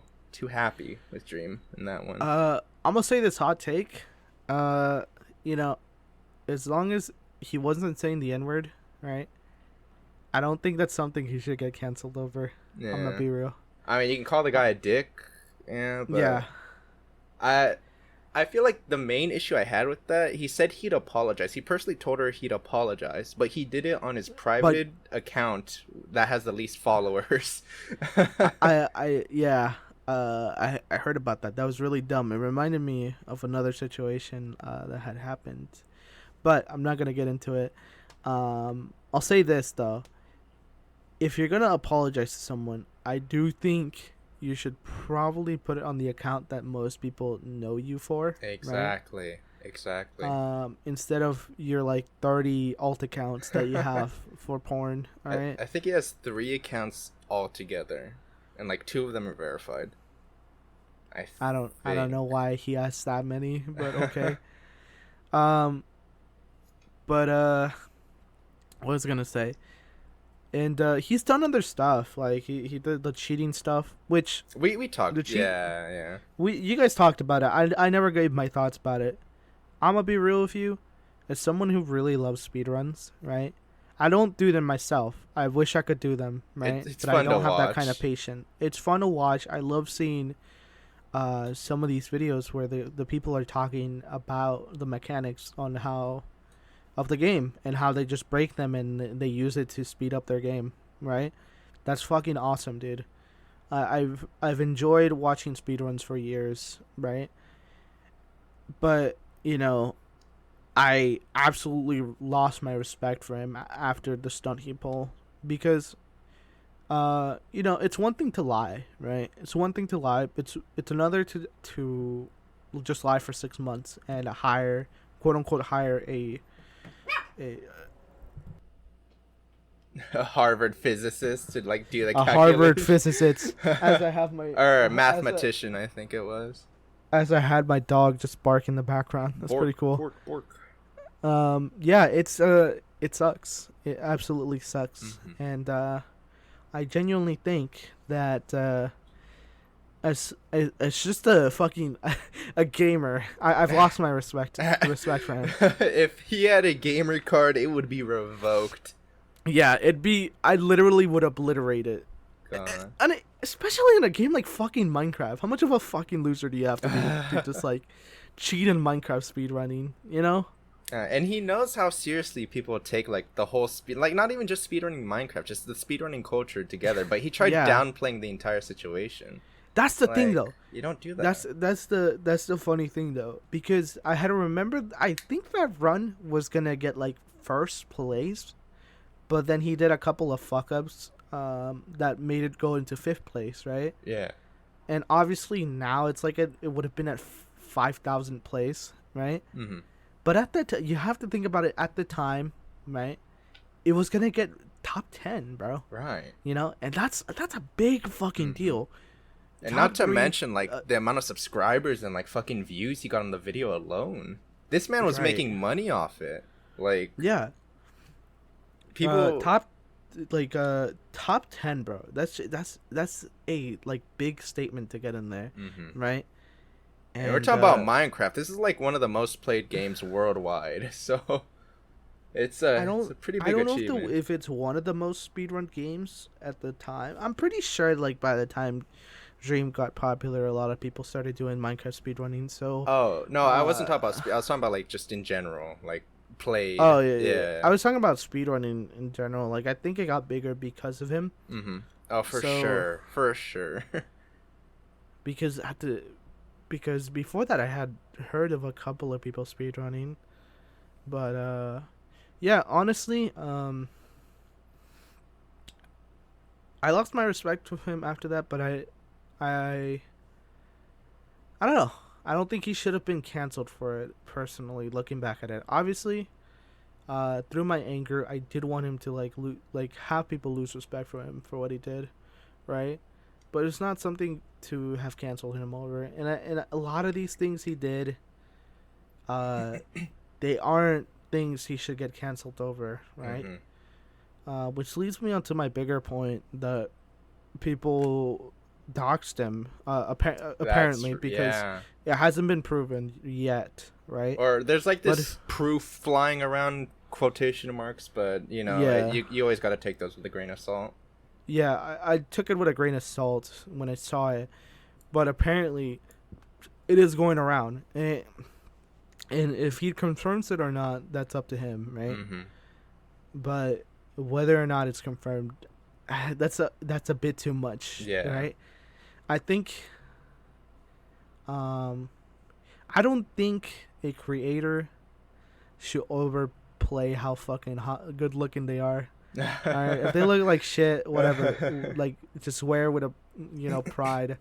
A: happy with Dream in that one.
B: I'm gonna say this hot take. Uh, you know, as long as he wasn't saying the N word, right? I don't think that's something he should get canceled over. I'm gonna
A: Yeah,
B: be real.
A: I mean, you can call the guy a dick, yeah,
B: Yeah.
A: but I I feel like the main issue I had with that, he said he'd apologize. He personally told her he'd apologize, but he did it on his
B: But
A: private account that has the least followers.
B: yeah. I heard about that. That was really dumb. It reminded me of another situation that had happened, but I'm not gonna get into it. I'll say this though: if you're gonna apologize to someone, I do think you should probably put it on the account that most people know you for, right?
A: Exactly. Exactly.
B: Instead of your like 30 alt accounts that you have for porn, right?
A: I think he has 3 accounts altogether, and like 2 of them are verified.
B: I don't know why he has that many, but okay. um, but what was I gonna say? And he's done other stuff, like he did the cheating stuff, which
A: we talked.
B: the cheat
A: Yeah.
B: you guys talked about it. I never gave my thoughts about it. I'm gonna be real with you, as someone who really loves speedruns, right? I don't do them myself. I wish I could do them, right?
A: It's
B: But I
A: fun to
B: don't have that kind of
A: watch.
B: patience. It's fun to watch. I love seeing some of these videos where the people are talking about the mechanics on how of the game and how they just break them and they use it to speed up their game, right? That's fucking awesome, dude. I've enjoyed watching speedruns for years, right? But you know, I absolutely lost my respect for him after the stunt he pulled because it's one thing to lie, right? It's one thing to lie. It's another to just lie for 6 months and hire, quote unquote, hire a
A: A Harvard physicist to like do the
B: a Harvard
A: calculation.
B: physicist. As I have my
A: Or a
B: as
A: mathematician, I think it was.
B: I had my dog just bark in the background. That's
A: Bork,
B: pretty cool.
A: bork, bork.
B: Yeah, it sucks. It absolutely sucks,
A: Mm-hmm.
B: and I genuinely think that as just a fucking a gamer, I've lost my respect for him.
A: If he had a gamer card, it would be revoked.
B: Yeah, I literally would obliterate it.
A: God.
B: And especially in a game like fucking Minecraft. How much of a fucking loser do you have to be to just like cheat in Minecraft speedrunning, you know?
A: And he knows how seriously people take like the whole speed, like not even just speedrunning Minecraft, just the speedrunning culture together. But he tried
B: Yeah.
A: downplaying the entire situation.
B: That's the thing
A: Like,
B: though.
A: you don't do that.
B: That's the funny thing though, because I had to remember. I think that run was gonna get like first place, but then he did a couple of fuck ups that made it go into fifth place, right?
A: Yeah.
B: And obviously now it's like it would have been at 5,000 place, right?
A: Mm-hmm.
B: But at that you have to think about it at the time, right? It was gonna get top 10, bro.
A: Right.
B: You know, and that's a big fucking
A: Mm-hmm.
B: deal.
A: And
B: Top
A: not to
B: 3,
A: mention like the amount of subscribers and like fucking views he got on the video alone. This man was
B: Right.
A: making money off it. Like
B: Yeah.
A: people.
B: Top 10, bro. That's a like big statement to get in there,
A: Mhm.
B: right?
A: And we're talking about Minecraft. This is like one of the most played games worldwide. So it's
B: I
A: it's a
B: don't
A: pretty
B: I
A: big
B: don't know
A: achievement.
B: if it's one of the most speedrun games at the time. I'm pretty sure like by the time Dream got popular, a lot of people started doing Minecraft speedrunning. So
A: Oh no, I wasn't
B: uh,
A: talking about. I was talking about like just in general, like played.
B: oh yeah.
A: Yeah.
B: I was talking about speedrunning in general. Like I think it got bigger because of him.
A: Mm-hmm. Oh, for
B: So
A: sure, for sure.
B: because because before that I had heard of a couple of people speedrunning, but yeah, honestly, I lost my respect for him after that, but I I don't know. I don't think he should have been canceled for it. Personally, looking back at it, obviously, through my anger, I did want him to like have people lose respect for him for what he did, right? But it's not something to have canceled him over. And a lot of these things he did, uh, they aren't things he should get canceled over, right? Which leads me on to my bigger point that people doxed him apparently because it hasn't been proven yet, right?
A: Or there's like this proof flying around, quotation marks, but you know,
B: Yeah.
A: you always got to take those with a grain of salt.
B: Yeah, I took it with a grain of salt when I saw it, but apparently it is going around, and if he confirms it or not, that's up to him, right? But whether or not it's confirmed, that's a bit too much, right? I think, I don't think a creator should overplay how fucking good looking they are. Alright, if they look like shit, whatever, like just wear with a pride,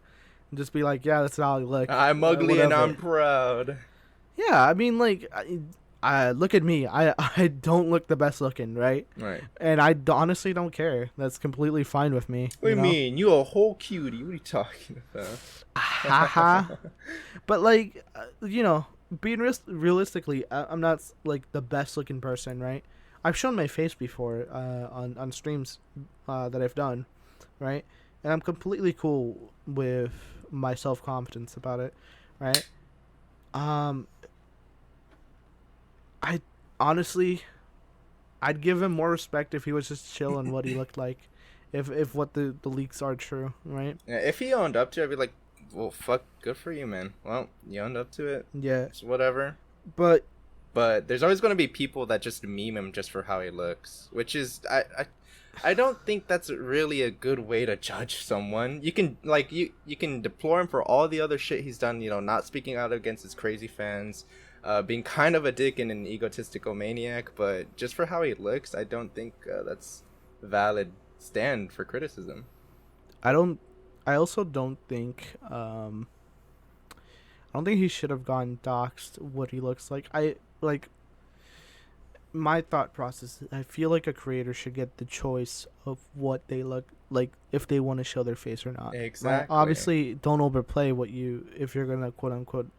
B: and just be like, yeah, that's how I look.
A: I'm ugly and I'm proud.
B: Yeah, I mean, like, I look at me. I don't look the best looking, right?
A: Right.
B: And I honestly don't care. That's completely fine with me.
A: What do you mean? You a whole cutie? What are you talking about?
B: Haha. But like, being realistically, I'm not like the best looking person, right? I've shown my face before on streams that I've done, right? And I'm completely cool with my self confidence about it, right? I honestly, I'd give him more respect if he was just chill on what he looked like, if what the leaks are true, right?
A: Yeah, if he owned up to it, I'd be like, well, fuck, good for you, man. Well, you owned up to it.
B: Yeah.
A: It's whatever.
B: But
A: there's always going to be people that just meme him just for how he looks, which is I don't think that's really a good way to judge someone. You can you can deplore him for all the other shit he's done, not speaking out against his crazy fans, being kind of a dick and an egotistical maniac, but just for how he looks, I don't think that's a valid stand for criticism.
B: I also don't think I don't think he should have gone doxed what he looks like. My thought process, I feel like a creator should get the choice of what they look like if they want to show their face or not.
A: Exactly.
B: Obviously, don't overplay if you're gonna quote unquote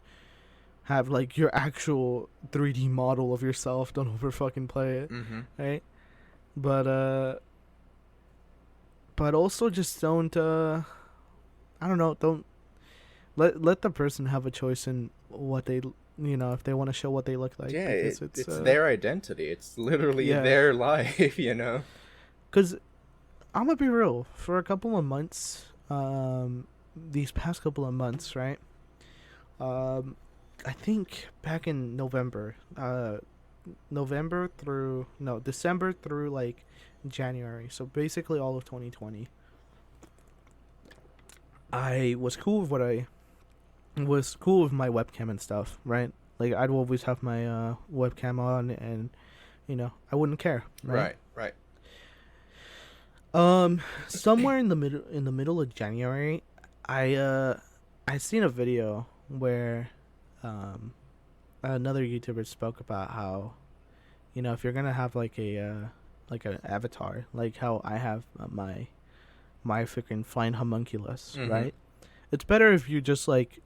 B: have like your actual 3D model of yourself. Don't over fucking play it, right? But also just don't. I don't know. Don't let the person have a choice in what they. If they want to show what they look like.
A: Yeah, it's their identity. It's literally their life, Because
B: I'm going to be real. For a couple of months, these past couple of months, right? I think back in December through like January. So basically all of 2020. I was cool with my webcam and stuff, right? Like I'd always have my webcam on, and I wouldn't care, right?
A: Right.
B: Somewhere in the middle of January, I seen a video where another YouTuber spoke about how if you're gonna have like an avatar, like how I have my freaking flying homunculus, right? It's better if you just like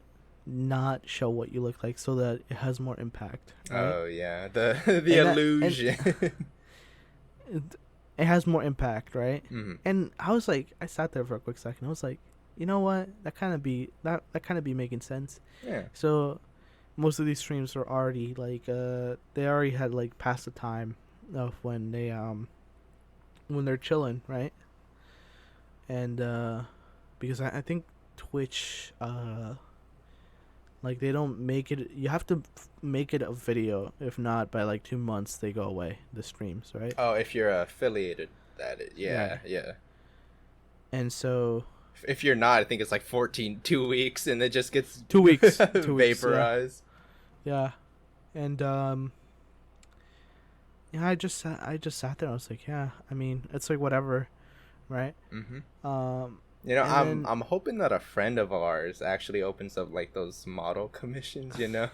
B: not show what you look like so that it has more impact, right?
A: Oh yeah, the illusion.
B: It has more impact, right?
A: And
B: I sat there for a quick second. I was like, you know what? That kind of be making sense.
A: Yeah.
B: So most of these streams are already like they already had like past the time of when they're chilling, right? And because I think Twitch like they don't make it. You have to make it a video. If not, by like 2 months they go away. The streams, right?
A: Oh, if you're affiliated, yeah.
B: And so,
A: if you're not, I think it's like 2 weeks, and it just gets
B: 2 weeks,
A: vaporized.
B: Yeah, and I just sat there. I was like, yeah. I mean, it's like whatever. right?
A: Mm-hmm.
B: Um,
A: You know,
B: and
A: I'm
B: then
A: I'm hoping that a friend of ours actually opens up like those model commissions. You know.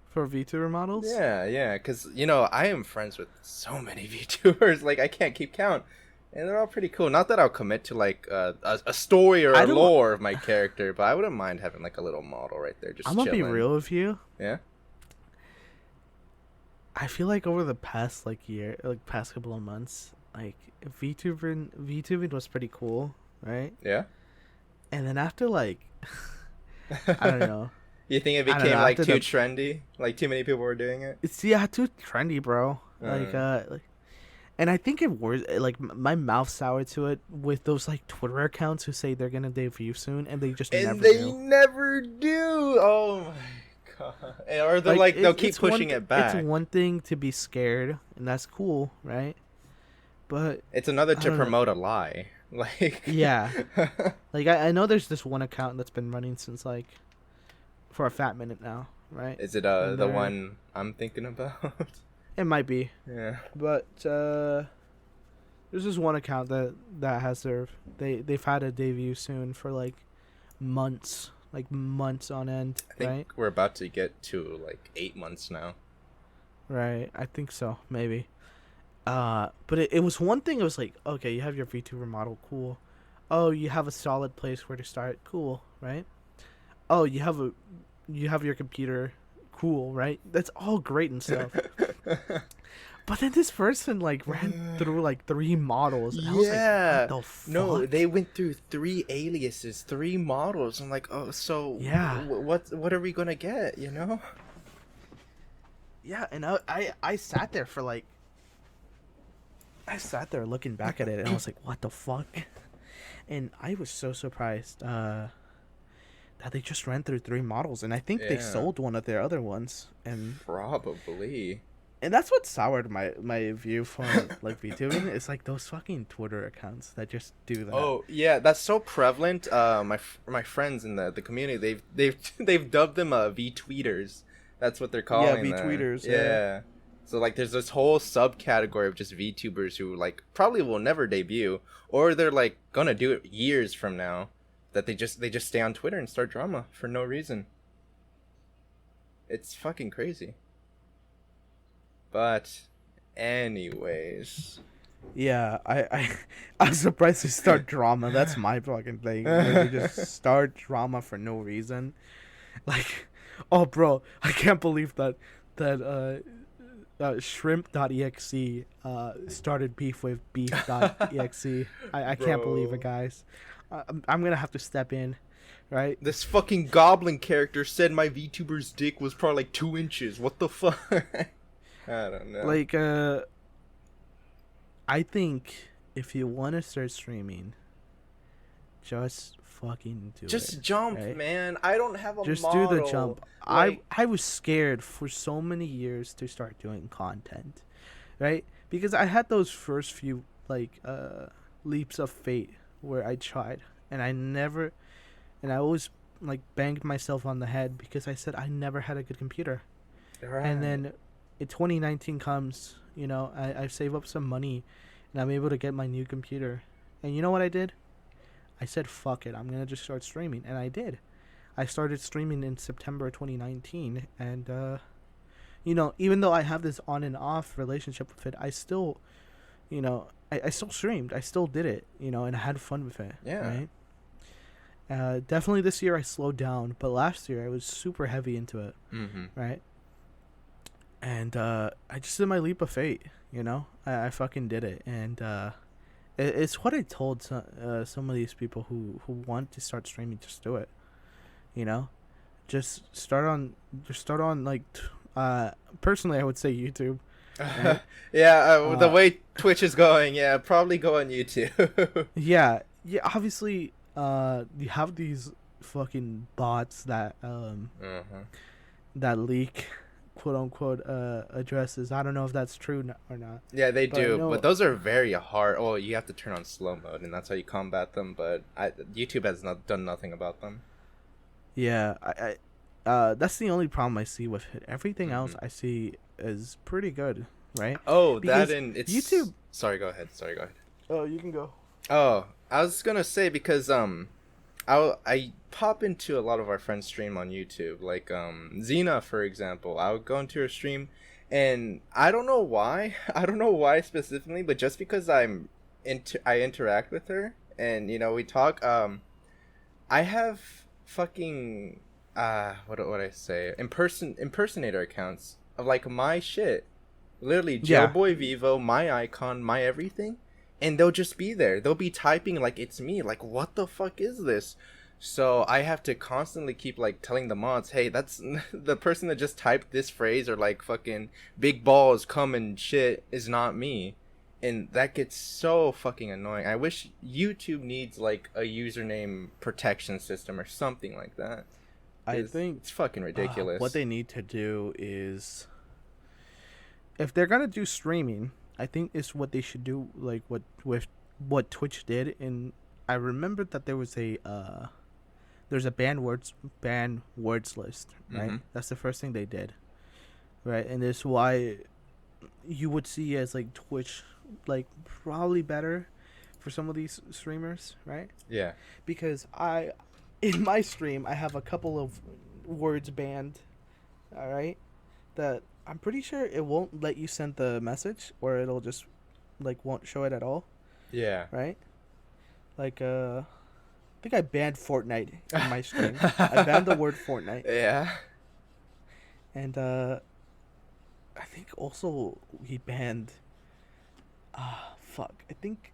B: for VTuber models,
A: Yeah, yeah, because, you know, I am friends with so many VTubers, like, I can't keep count. And they're all pretty cool. Not that I'll commit to, like, a story or
B: I
A: a
B: don't.
A: lore of my character, but I wouldn't mind having, like, a little model right there,
B: I'm
A: just
B: gonna be
A: chilling.
B: real with you.
A: Yeah?
B: I feel like over the past past couple of months, like VTubing was pretty cool, right?
A: Yeah?
B: And then after like I don't know,
A: You think it
B: I don't know
A: became, like,
B: after
A: too
B: the
A: trendy? Like, too many people were doing it?
B: it's yeah too trendy, bro.
A: Uh,
B: And I think it was like my mouth soured to it with those like Twitter accounts who say they're gonna debut soon and they just
A: and
B: never
A: they
B: do.
A: never do! Oh my god. Or they're like, they'll keep pushing it
B: It's
A: back.
B: one thing to be scared, and that's cool, right? But
A: It's another
B: I
A: to
B: don't know.
A: promote a lie. Like...
B: Yeah, like I know there's this one account that's been running since like for a fat minute now, right?
A: Is it
B: And
A: the one I'm thinking about?
B: it might be,
A: Yeah.
B: but there's this one account that has they've had a debut soon for like months on end,
A: I think
B: right?
A: we're about to get to like 8 months now.
B: Right, I think so, maybe. But it was one thing. It was like, okay, you have your VTuber model, cool. Oh, you have a solid place where to start, cool, right? Oh, you have your computer, cool, right? That's all great and stuff. But then this person like ran through like 3 models, and I was like, what the fuck?
A: No, they went through 3 aliases, 3 models. I'm like, oh, so
B: Yeah.
A: what are we gonna get? You know?
B: Yeah, and I sat there for like. I sat there looking back at it, and I was like, what the fuck? And I was so surprised that they just ran through 3 models, and I think they
A: Yeah.
B: sold one of their other ones, and
A: Probably.
B: that's what soured my view from like VTubing. It's like those fucking Twitter accounts that just do that.
A: Oh yeah, that's so prevalent. My friends in the community, they've dubbed them V-tweeters. That's what they're calling them.
B: V-tweeters,
A: Yeah.
B: yeah.
A: So like, there's this whole subcategory of just VTubers who like probably will never debut, or they're like gonna do it years from now. That they just stay on Twitter and start drama for no reason. It's fucking crazy. But, anyways.
B: Yeah, I'm surprised they start drama. That's my fucking thing. They just start drama for no reason. Like, oh, bro, I can't believe that shrimp.exe started beef with beef.exe. I can't believe it, guys. I'm gonna have to step in, right?
A: This fucking goblin character said my VTuber's dick was probably like 2 inches. What the fuck? I don't know.
B: Like, I think if you want to start streaming, just fucking do it.
A: Just jump,
B: right?
A: man. I don't have a
B: Just
A: model.
B: do the jump.
A: Like,
B: I was scared for so many years to start doing content, right? Because I had those first few like leaps of fate where I tried and I always like banged myself on the head because I said I never had a good computer.
A: right.
B: And then in 2019 comes, you know, I save up some money and I'm able to get my new computer. And you know what I did? I said, fuck it, I'm going to just start streaming. And I did. I started streaming in September 2019. And, you know, even though I have this on and off relationship with it, I still, you know, I still streamed. I still did it, you know, and I had fun with it.
A: Yeah.
B: Right? Definitely this year I slowed down. But last year I was super heavy into it.
A: Mm-hmm.
B: Right? And I just did my leap of fate, you know? I fucking did it. And it's what I told some of these people who want to start streaming, just do it. You know? Just start on like personally I would say YouTube. Right?
A: Yeah, the way Twitch is going, yeah, probably go on YouTube.
B: Yeah, obviously you have these fucking bots that that leak quote unquote addresses. I don't know if that's true or not.
A: Yeah, they
B: But,
A: do,
B: you know,
A: but those are very hard. Oh, you have to turn on slow mode, and that's how you combat them. But YouTube has done nothing about them.
B: Yeah, I that's the only problem I see with it. Everything else I see is pretty good, right?
A: Oh,
B: Because
A: that and it's
B: YouTube.
A: Sorry, go ahead.
B: Oh, you can go.
A: Oh, I was gonna say because I pop into a lot of our friends' stream on YouTube, like Xena for example. I would go into her stream, and I don't know why. I don't know why specifically, but just because I interact with her, and we talk. I have fucking what I say impersonator accounts of like my shit, literally
B: Yeah,
A: Jailboy Vivo, my icon, my everything, and they'll just be there. They'll be typing like it's me. Like what the fuck is this? So I have to constantly keep like telling the mods, hey, that's the person that just typed this phrase or like fucking big balls come and shit is not me. And that gets so fucking annoying. I wish YouTube needs like a username protection system or something like that.
B: I think
A: It's fucking
B: what
A: ridiculous.
B: they need to do is, if they're gonna do streaming, I think is what they should do. Like what Twitch did, and I remember that there's a banned words list, right?
A: Mm-hmm.
B: That's the first thing they did, right? And it's why you would see as like Twitch, like probably better for some of these streamers, right?
A: Yeah.
B: Because in my stream, I have a couple of words banned, all right, that I'm pretty sure it won't let you send the message, or it'll just like won't show it at all,
A: Yeah.
B: right? Like I think I banned Fortnite in my stream. I banned the word Fortnite,
A: Yeah.
B: and I think also he banned. Fuck. I think.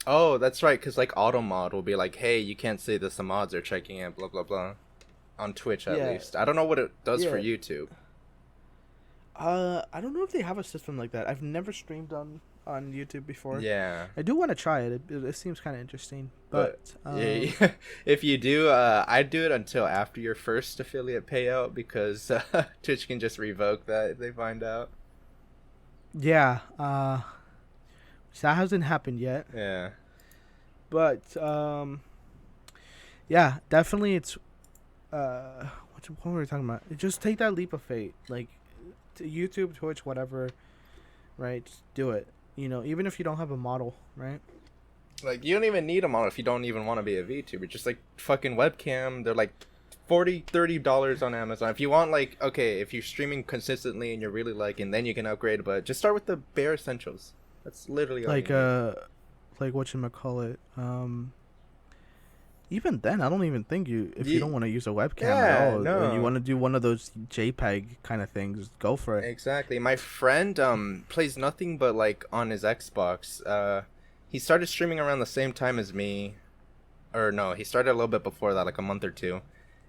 A: Oh, that's right. Cause like Automod will be like, "Hey, you can't say this. The mods are checking in." Blah blah blah. On Twitch, at
B: Yeah.
A: least. I don't know what it does for
B: Yeah.
A: YouTube.
B: I don't know if they have a system like that. I've never streamed on YouTube before.
A: Yeah.
B: I do want to try it. It seems kind of interesting.
A: But
B: But
A: yeah, if you do, I'd do it until after your first affiliate payout because Twitch can just revoke that if they find out.
B: yeah, that hasn't happened yet.
A: Yeah.
B: But yeah, definitely it's what were we talking about? Just take that leap of faith, like to YouTube, Twitch, whatever, right? Just do it. Even if you don't have a model, right?
A: Like you don't even need them on if you don't even want to be a VTuber. Just like fucking webcam, they're like $30 on Amazon. If you want like okay, if you're streaming consistently and you're really liking, then you can upgrade. But just start with the bare essentials. That's literally all
B: Like
A: you need.
B: like whatchamacallit, even then I don't even think if you don't want to use a webcam at
A: Yeah,
B: all, or you
A: no.
B: want to do one of those JPEG kind of things, go for it.
A: Exactly. My friend plays nothing but like on his Xbox. He started streaming around the same time as me. Or no, he started a little bit before that, like a month or two.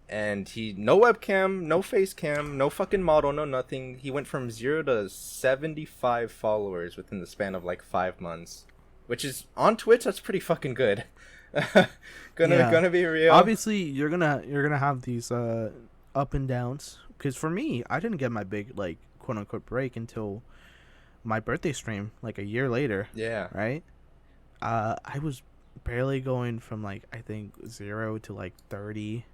A: And he no webcam, no face cam, no fucking model, no nothing. He went from 0 to 75 followers within the span of like 5 months. Which is on Twitch, that's pretty fucking good.
B: Yeah,
A: gonna be real.
B: obviously you're gonna have these up and downs, because for me, I didn't get my big, like, quote unquote break until my birthday stream, like a year later,
A: Yeah.
B: right? I was barely going from, like, I think 0 to like 30,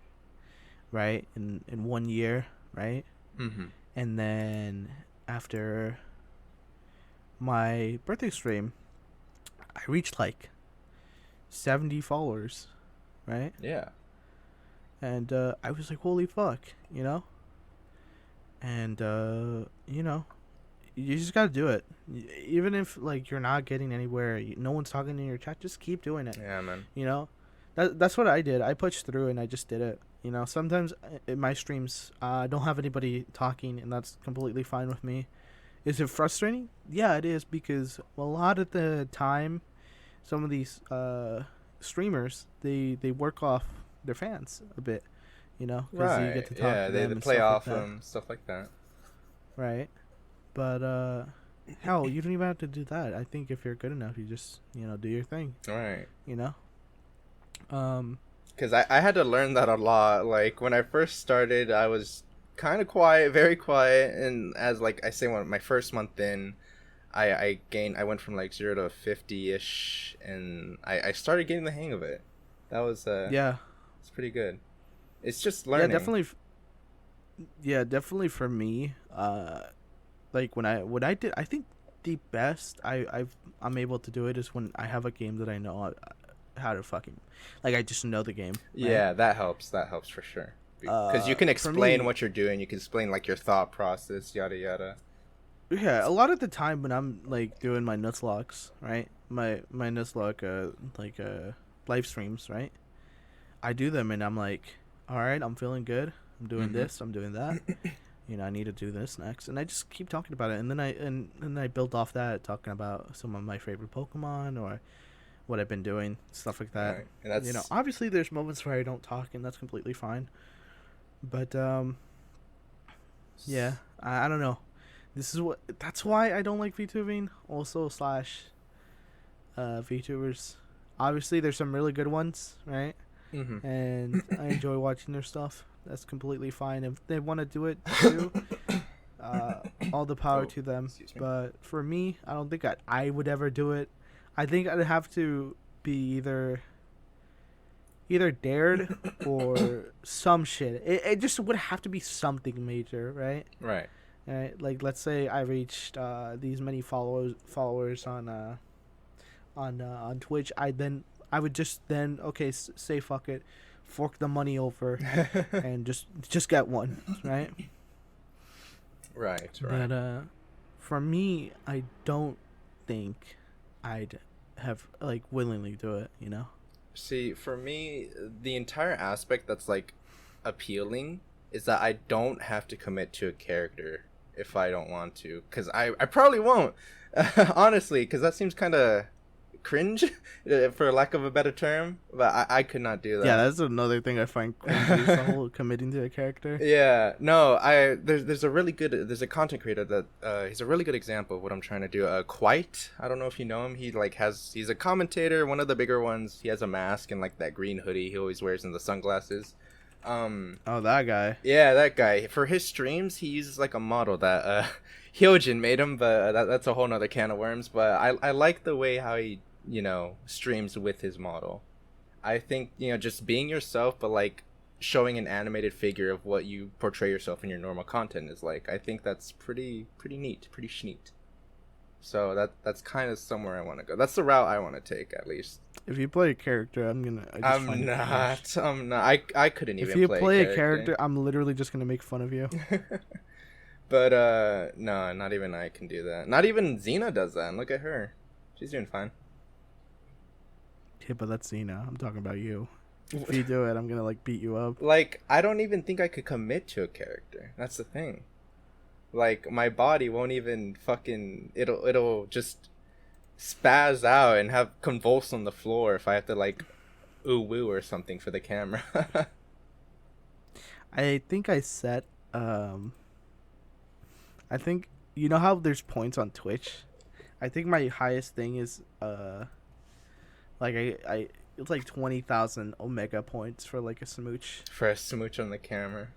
B: right, in 1 year, right?
A: Mm-hmm.
B: And then after my birthday stream, I reached like 70 followers, right?
A: Yeah.
B: And I was like, holy fuck, And you just gotta do it. Even if like you're not getting anywhere, no one's talking in your chat, just keep doing it.
A: Yeah, man.
B: That's what I did. I pushed through and I just did it. Sometimes in my streams, I don't have anybody talking, and that's completely fine with me. Is it frustrating? Yeah, it is, because a lot of the time, some of these streamers, they work off their fans a bit, because you
A: Right.
B: get to talk
A: Yeah,
B: to
A: they
B: them and
A: play
B: stuff
A: off
B: like that,
A: them, stuff like that.
B: right? But hell, you don't even have to do that. I think if you're good enough, you just do your thing,
A: Right.
B: you know. Um,
A: Because I had to learn that a lot. Like, when I first started, I was kind of quiet, very quiet. And as, like, I say, when my first month in, I went from, like, 0 to 50-ish. And I started getting the hang of it. That was,
B: yeah,
A: it's pretty good. It's just learning.
B: yeah, definitely for me. Like when I did, I think the best I'm able to do it is when I have a game that I know how to fucking, like, I just know the game. Right?
A: Yeah, that helps. That helps for sure. Because you can explain
B: me,
A: what you're doing. You can explain like your thought process, yada yada.
B: Yeah, a lot of the time when I'm like doing my Nuzlocks, right? My Nuzlocke live streams, right? I do them and I'm like, all right, I'm feeling good. I'm doing this. I'm doing that. You know, I need to do this next, and I just keep talking about it, and then I build off that, talking about some of my favorite Pokemon or what I've been doing, stuff like that.
A: Right. And that's,
B: you know, obviously there's moments where I don't talk, and that's completely fine. But yeah, I don't know. That's why I don't like VTubing. Also slash VTubers. Obviously, there's some really good ones, right? And I enjoy watching their stuff. That's completely fine. If they want to do it too, all the power to them. But for me, I don't think I would ever do it. I think I'd have to be either dared or some shit. It just would have to be something major, right?
A: Right.
B: Right. Like, let's say I reached these many followers on Twitch. I would just say fuck it, fork the money over, and just get one, right?
A: Right.
B: But for me, I don't think I'd have like willingly do it. You know.
A: See, for me, the entire aspect that's like appealing is that I don't have to commit to a character if I don't want to, because I probably won't, honestly, because that seems kind of cringe, for lack of a better term, but I could not do that.
B: Yeah, that's another thing I find cringe, is the whole committing to a character.
A: Yeah, no, there's a content creator that he's a really good example of what I'm trying to do. Quite, I don't know if you know him. He's a commentator, one of the bigger ones. He has a mask and like that green hoodie he always wears and the sunglasses.
B: Oh, that guy.
A: Yeah, that guy. For his streams, he uses like a model that Hyojin made him, but that's a whole nother can of worms. But I like the way how he, you know, streams with his model. I think, you know, just being yourself, but like showing an animated figure of what you portray yourself in your normal content is like, I think that's pretty neat, pretty schneat. So that's kind of somewhere I want to go. That's the route I want to take, at least.
B: If you play a character, I'm not.
A: I couldn't even.
B: If you play a character, I'm literally just gonna make fun of you.
A: But no, not even I can do that. Not even Xena does that. And look at her, she's doing fine.
B: Yeah, but that's Xena. I'm talking about you. If you do it, I'm gonna like beat you up.
A: Like, I don't even think I could commit to a character. That's the thing. Like, my body won't even fucking. It'll just spaz out and have convulse on the floor if I have to like ooh woo or something for the camera.
B: I think I set I think, you know how there's points on Twitch? I think my highest thing is like I it's like 20,000 Omega points for like a smooch.
A: For a smooch on the camera.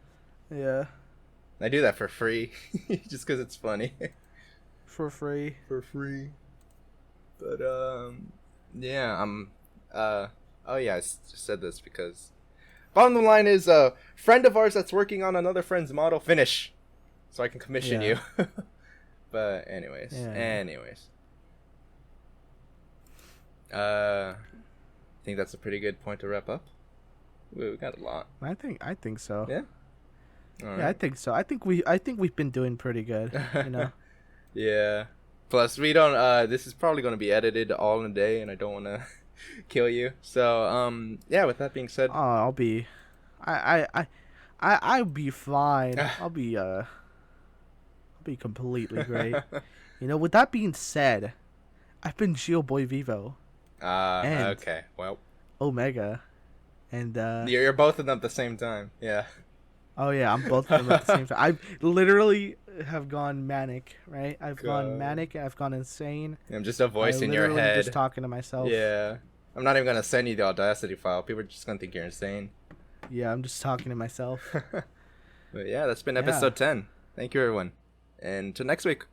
B: Yeah.
A: I do that for free, just because it's funny.
B: For free.
A: But yeah, oh yeah, I just said this because bottom line is a friend of ours that's working on another friend's model finish, so I can commission you. But anyways, I think that's a pretty good point to wrap up. We got a lot.
B: I think so.
A: Yeah.
B: Right. Yeah, I think so. I think we've been doing pretty good, you know.
A: Yeah. Plus, we don't. This is probably going to be edited all in a day, and I don't want to kill you. So, yeah. With that being said,
B: I'll be fine. I'll be completely great. You know. With that being said, I've been Gio Boy Vivo.
A: Okay. Well.
B: Omega, and
A: you're both of them at the same time. Yeah.
B: Oh yeah, I'm both of them at the same time. I literally have gone manic, right? I've gone manic. I've gone insane.
A: I'm just a voice in your head.
B: Just talking to myself.
A: Yeah. I'm not even gonna send you the Audacity file. People are just gonna think you're insane.
B: Yeah, I'm just talking to myself.
A: But yeah, that's been episode 10. Thank you, everyone, and till next week.